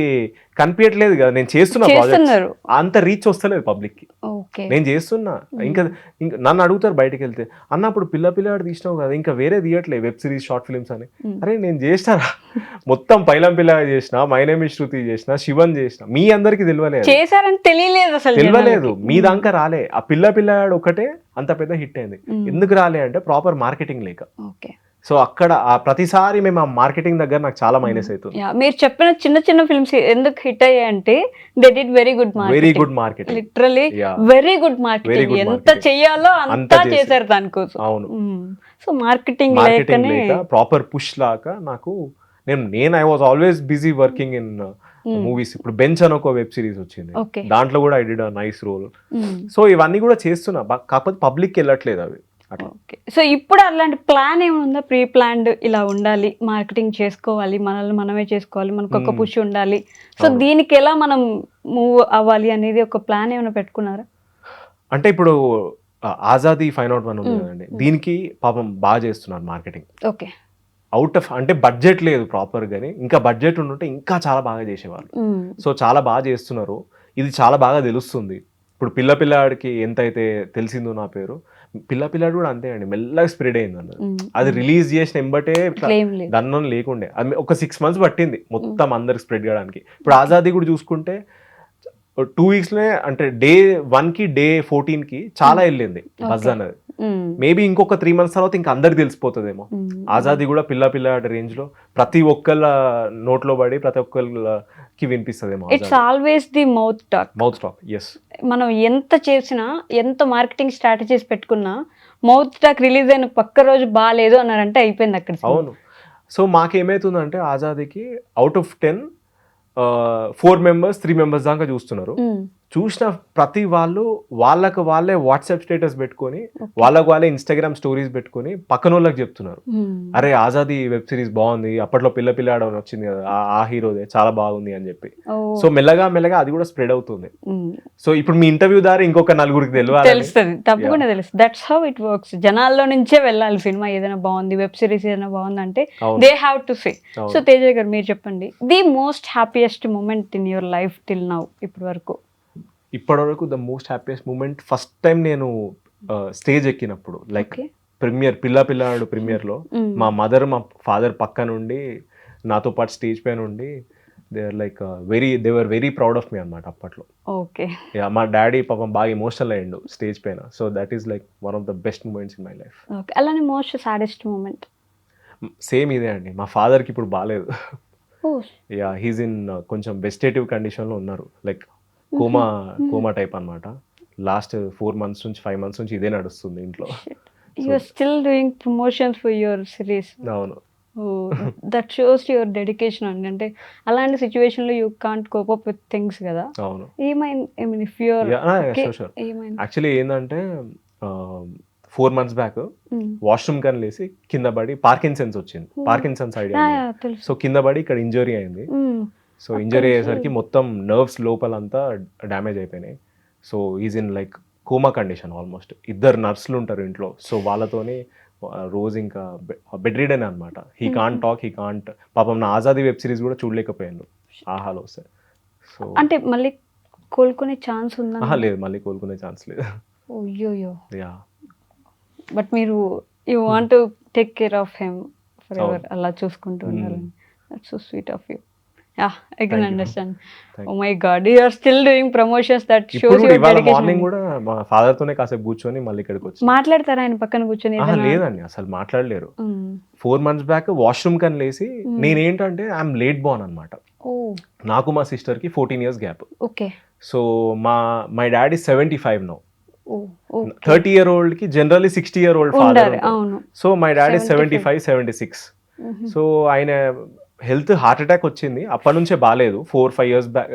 [SPEAKER 3] కనిపించట్లేదు కదా, నేను చేస్తున్నా ప్రాజెక్ట్, అంత రీచ్ వస్తలేదు పబ్లిక్ కి. నేను చేస్తున్నా. ఇంకా నన్ను అడుగుతారు బయటకు వెళ్తే, అన్న అప్పుడు పిల్లగాడు తీసినావు కదా ఇంకా వేరే తీయట్లేదు వెబ్ సిరీస్, షార్ట్ ఫిల్మ్స్ అని. అరే నేను చేసినారా, మొత్తం పైలం పిల్లగా చేసిన, మై నేమ్ ఇస్ శృతి చేసిన, శివన్ చేసిన, మీ అందరికి తెలియలేదు, తెలియలేదు, మీ దాకా రాలే. ఆ పిల్లగాడు ఒకటే అంత పెద్ద హిట్ అయింది. ఎందుకు రాలే అంటే ప్రాపర్ మార్కెటింగ్ లేక. సో అక్కడ ఆ ప్రతిసారి మేము ఆ మార్కెటింగ్ దగ్గర నాకు చాలా మైనస్ అవుతుంది.
[SPEAKER 2] మీరు చెప్పిన చిన్న చిన్న ఫిల్మ్స్ ఎందుకు హిట్ అయ్యాయంటే they did very good marketing, literally very good marketing. ఎంత చెయ్యాలో అంతా చేశారు దానికోసం.
[SPEAKER 3] అవును.
[SPEAKER 2] సో మార్కెటింగ్ లేక
[SPEAKER 3] ప్రాపర్ పుష్ లాగా నాకు నేను I was always busy working in movies. ఇప్పుడు బెంచ్ అని ఒక వెబ్ సిరీస్ వచ్చింది, దాంట్లో కూడా I did a nice role. So ఇవన్నీ కూడా చేస్తున్నా, కాకపోతే పబ్లిక్ వెళ్ళట్లేదు అవి.
[SPEAKER 2] సో ఇప్పుడు అలాంటి ప్లాన్ ఏముందా, ప్రీ ప్లాన్డ్ ఇలా ఉండాలి, మార్కెటింగ్ చేసుకోవాలి, మనల్ని మనమే చేసుకోవాలి, మనకు ఒక పుష్ ఉండాలి, సో దీనికి ఎలా మనం మూవ్ అవ్వాలి అనేది ఒక ప్లాన్ ఏమైనా పెట్టుకున్నారా?
[SPEAKER 3] అంటే ఇప్పుడు ఆజాదీ 501 ఉంది కదండి, దీనికి పాపం బాగా చేస్తున్నారు మార్కెటింగ్.
[SPEAKER 2] ఓకే.
[SPEAKER 3] అవుట్ ఆఫ్ అంటే బడ్జెట్ లేదు ప్రాపర్ గానీ, ఇంకా బడ్జెట్ ఉంటే ఇంకా చాలా బాగా చేసేవాళ్ళు. సో చాలా బాగా చేస్తున్నారు, ఇది చాలా బాగా తెలుస్తుంది. ఇప్పుడు పిల్లగాడికి ఎంతైతే తెలిసిందో నా పేరు, పిల్లగాడు కూడా అంతే అండి, మెల్లగా స్ప్రెడ్ అయింది అన్నది. అది రిలీజ్ చేసిన ఎంబటే దన్నం లేకుండే, అది ఒక 6 months పట్టింది మొత్తం అందరికి స్ప్రెడ్ చేయడానికి. ఇప్పుడు ఆజాదీ కూడా చూసుకుంటే 2 weeks అంటే Day 1 కి Day 14 కి చాలా వెళ్ళింది బజ్ అన్నది. మేబీ ఇంకొక 3 months తర్వాత ఇంకా అందరికి తెలిసిపోతుందేమో. ఆజాదీ కూడా పిల్లగాడి రేంజ్ లో ప్రతి ఒక్కళ్ళ నోట్లో పడి ప్రతి ఒక్కళ్ళకి వినిపిస్తుందేమో.
[SPEAKER 2] It's always the mouth talk.
[SPEAKER 3] Yes.
[SPEAKER 2] మనం ఎంత చేసినా, ఎంత మార్కెటింగ్ స్ట్రాటజీస్ పెట్టుకున్నా, మౌత్ టాక్ రిలీజ్ అయిన పక్క రోజు బాగాలేదు అన్నారంటే అయిపోయింది అక్కడ.
[SPEAKER 3] అవును. సో మాకేమవుతుందంటే ఆజాదీకి అవుట్ ఆఫ్ 10 4 members 3 members దాకా చూస్తున్నారు. చూసిన ప్రతి వాళ్ళు వాళ్ళే వాట్సాప్ స్టేటస్ పెట్టుకొని, వాళ్ళే ఇన్స్టాగ్రామ్ స్టోరీస్ పెట్టుకొని పక్కన వాళ్ళకి చెప్తున్నారు, అరే ఆజాదీ వెబ్ సిరీస్ బాగుంది, అప్పట్లో పిల్లగాడు వచ్చింది కదా ఆ హీరోదే చాలా బాగుంది అని చెప్పి. సో మెల్లగా అది కూడా స్ప్రెడ్ అవుతుంది. సో ఇప్పుడు మీ ఇంటర్వ్యూ ద్వారా ఇంకొక నలుగురికి
[SPEAKER 2] తెలుస్తుంది, తప్పకుండా తెలుస్తుంది. That's how it works. జనాల్లో నుంచే వెళ్ళాలి. సినిమా ఏదైనా బాగుంది, వెబ్ సిరీస్ ఏదైనా బాగుంది అంటే they have to say. So Teja garu మీరు చెప్పండి, the most happiest moment in your life till now, ఇప్పటివరకు
[SPEAKER 3] the most happiest moment first time నేను స్టేజ్ ఎక్కినప్పుడు, లైక్ ప్రీమియర్ పిల్లగాడు ప్రీమియర్ లో మా మదర్ మా ఫాదర్ పక్క నుండి నాతో పాటు స్టేజ్ పైన ఉండి they were very proud of me అన్నమాట అప్పట్లో.
[SPEAKER 2] ఓకే.
[SPEAKER 3] మా డాడీ పాపం బాగా ఎమోషనల్ అయ్యిండు స్టేజ్ పైన. So that is like one of the best moments in my life.
[SPEAKER 2] అలానే మోస్ట్ సాడెస్ట్ మూమెంట్?
[SPEAKER 3] సేమ్ ఇదే అండి, మా ఫాదర్కి ఇప్పుడు బాగాలేదు. హీస్ ఇన్ కొంచెం వెజిటేటివ్ కండిషన్లో ఉన్నారు, లైక్ కోమా టైప్ అన్నమాట. లాస్ట్ 4 months నుంచి 5 months నుంచి ఇదే నడుస్తుంది ఇంట్లో.
[SPEAKER 2] You are still doing promotions for your series.
[SPEAKER 3] అవును.
[SPEAKER 2] దట్ షోస్ యువర్ డెడికేషన్ అండి. అంటే అలాంటి సిచ్యువేషన్ లో you can't cope up with things కదా.
[SPEAKER 3] అవును.
[SPEAKER 2] యాక్చువల్లీ
[SPEAKER 3] ఏంటంటే 4 months బ్యాక్ వాష్రూమ్ కని లేసి కింద పడి పార్కిన్సన్స్ వచ్చింది. Parkinson's idea. సో కింద పడి ఇక్కడ ఇంజరీ అయింది. సో ఇంజరీ అయ్యేసరికి మొత్తం నర్వ్స్ లోపలంతా డ్యామేజ్ అయిపోయినాయి. So is in like coma condition almost. 2 నర్సులు ఉంటారు ఇంట్లో. సో వాళ్ళతోని రోజు ఇంకా బెడ్ రీడన్ అనమాట. He can't talk, he can't. పాపం నా ఆజాదీ వెబ్ సిరీస్ కూడా చూడలేకపోయాను. ఆహాలో వస్తాయి. సో
[SPEAKER 2] అంటే మళ్ళీ కోలుకునే ఛాన్స్ ఉందా?
[SPEAKER 3] లేదు, మళ్ళీ కోలుకునే ఛాన్స్ లేదు.
[SPEAKER 2] అయ్యోయ్యో.
[SPEAKER 3] యా,
[SPEAKER 2] బట్ మీరు you want to take care of him for ever, అలా చూసుకుంటూ ఉండాలని. That's so sweet of you. Ya, I can understand. Oh my God, you are still doing promotions. That shows
[SPEAKER 3] ఇప్పుడు
[SPEAKER 2] your
[SPEAKER 3] ఇవాళ
[SPEAKER 2] dedication.
[SPEAKER 3] Morning కూడా మా father తోనే కాసేపు కూర్చొని మళ్ళీ ఇక్కడికి వచ్చి
[SPEAKER 2] మాట్లాడతారా ఆయన పక్కన కూర్చొని?
[SPEAKER 3] లేదండి, అసలు మాట్లాడలేరు. 4 months బ్యాక్ వాష్రూమ్ కని లేసి, నేనేంటంటే ఐఎమ్ లేట్ బోర్న్ అనమాట. నాకు మా సిస్టర్ కి 14 years gap.
[SPEAKER 2] Okay.
[SPEAKER 3] So my daddy 75 now. 30-year-old కి generally 60-year-old father. So my daddy 75, 76. So ఆయన హెల్త్ హార్ట్ అటాక్ వచ్చింది, అప్పటి నుంచే బాగాలేదు. 4-5 years back,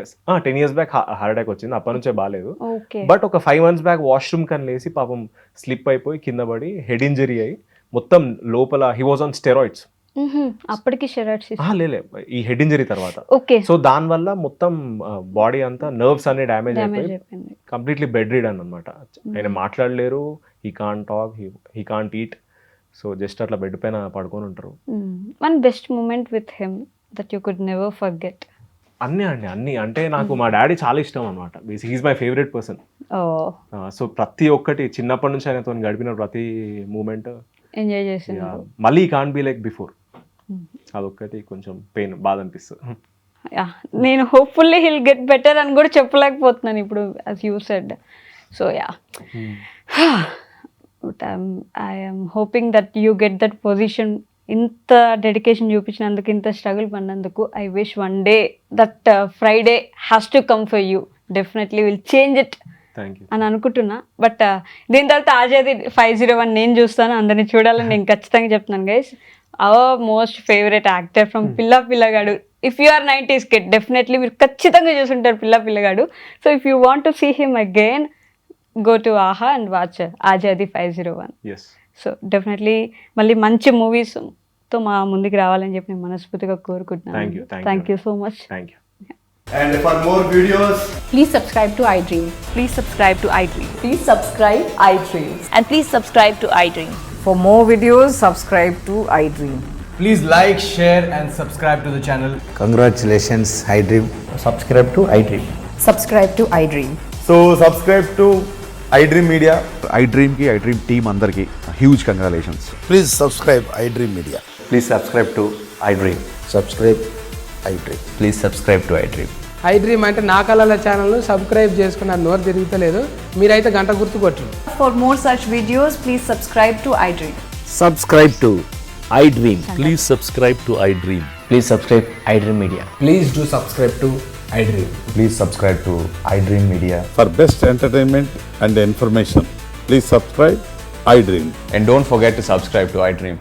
[SPEAKER 3] 10 years back heart attack వచ్చింది, అప్పటి నుంచే బాగాలేదు. బట్ ఒక 5 months బ్యాక్ వాష్రూమ్ కని లేసి పాపం స్లిప్ అయిపోయి కింద పడి హెడ్ ఇంజరీ అయ్యి మొత్తం లోపల హీ వాజ్ ఆన్ స్టెరాయిడ్స్.
[SPEAKER 2] అప్పటికి స్టెరాయిడ్స్
[SPEAKER 3] లే, ఈ హెడ్ ఇంజరీ తర్వాత.
[SPEAKER 2] ఓకే.
[SPEAKER 3] సో దాని వల్ల మొత్తం బాడీ అంతా నర్వ్స్ అనే డ్యామేజ్ అయిపోయి కంప్లీట్లీ బెడ్ రీడన్ అనమాట. ఆయన మాట్లాడలేరు, he can't talk, he can't eat. So just అట్లా బెడ్ పైన పడుకొని ఉంటారు.
[SPEAKER 2] One best moment with him that you could never forget?
[SPEAKER 3] అన్ని అంటే నాకు మా డాడీ చాలా ఇష్టం అనమాట. He is my favourite person. So ప్రతి ఒక్కటి చిన్నప్పటి నుంచి ఆయనతో గడిపిన ప్రతి మూమెంట్
[SPEAKER 2] ఎంజాయ్ చేసాను.
[SPEAKER 3] మళ్ళీ కాంట్ బి లైక్ బిఫోర్. అదొక్కటి కొంచెం పెయిన్, బాధ అనిపిస్తుంది.
[SPEAKER 2] నేను హోప్ఫుల్లీ హిల్ గెట్ బెటర్ అని కూడా చెప్పలేకపోతున్నాను ఇప్పుడు, as you said. So yeah, but I'm hoping that you get that position. ఇంత డెడికేషన్ చూపించినందుకు, ఇంత స్ట్రగుల్ పడినందుకు, I wish one day that Friday has to come for you. Definitely will change it అని అనుకుంటున్నా. బట్ దీని తర్వాత ఆజాదీ 501 నేను చూస్తాను, అందరినీ చూడాలని నేను ఖచ్చితంగా చెప్తున్నాను guys. Our most favourite actor from Pilla Pillagadu. If you are 90s kid, definitely మీరు ఖచ్చితంగా చూసుంటారు Pilla Pillagadu. So if you want to see him again, go to AHA and watch Ajadi 501.
[SPEAKER 3] Yes.
[SPEAKER 2] So definitely మళ్ళీ మంచి మూవీస్ తో మా ముందుకు రావాలని చెప్పి నేను మనస్ఫూర్తిగా కోరుకుంటున్నాను. Thank you so much.
[SPEAKER 3] Thank you.
[SPEAKER 4] And for more videos,
[SPEAKER 5] please subscribe to iDream.
[SPEAKER 6] Please subscribe to iDream.
[SPEAKER 5] Please subscribe iDream.
[SPEAKER 6] And please subscribe to iDream.
[SPEAKER 7] For more videos, subscribe to iDream.
[SPEAKER 4] please like, share and subscribe to the channel.
[SPEAKER 8] Congratulations, iDream.
[SPEAKER 4] Subscribe to iDream.
[SPEAKER 5] Subscribe to iDream.
[SPEAKER 4] So subscribe to iDream Media.
[SPEAKER 8] iDream ki iDream team andarki huge congratulations.
[SPEAKER 9] Please subscribe iDream Media.
[SPEAKER 8] Please subscribe to iDream.
[SPEAKER 9] Subscribe iDream.
[SPEAKER 8] Please subscribe to iDream.
[SPEAKER 10] iDream అంటే నా కళల ఛానల్ను subscribe చేసుకున్న నోరు తిరుగుతలేదు, మీరైతే గంట గుర్తు కొట్టండి.
[SPEAKER 5] For more such videos, please subscribe to iDream.
[SPEAKER 8] Subscribe to iDream.
[SPEAKER 11] Please subscribe to iDream.
[SPEAKER 8] Please subscribe iDream Media.
[SPEAKER 4] Please do subscribe to iDream.
[SPEAKER 8] Please subscribe to iDream Media.
[SPEAKER 9] For best entertainment and information, please subscribe iDream.
[SPEAKER 8] And don't forget to subscribe to iDream.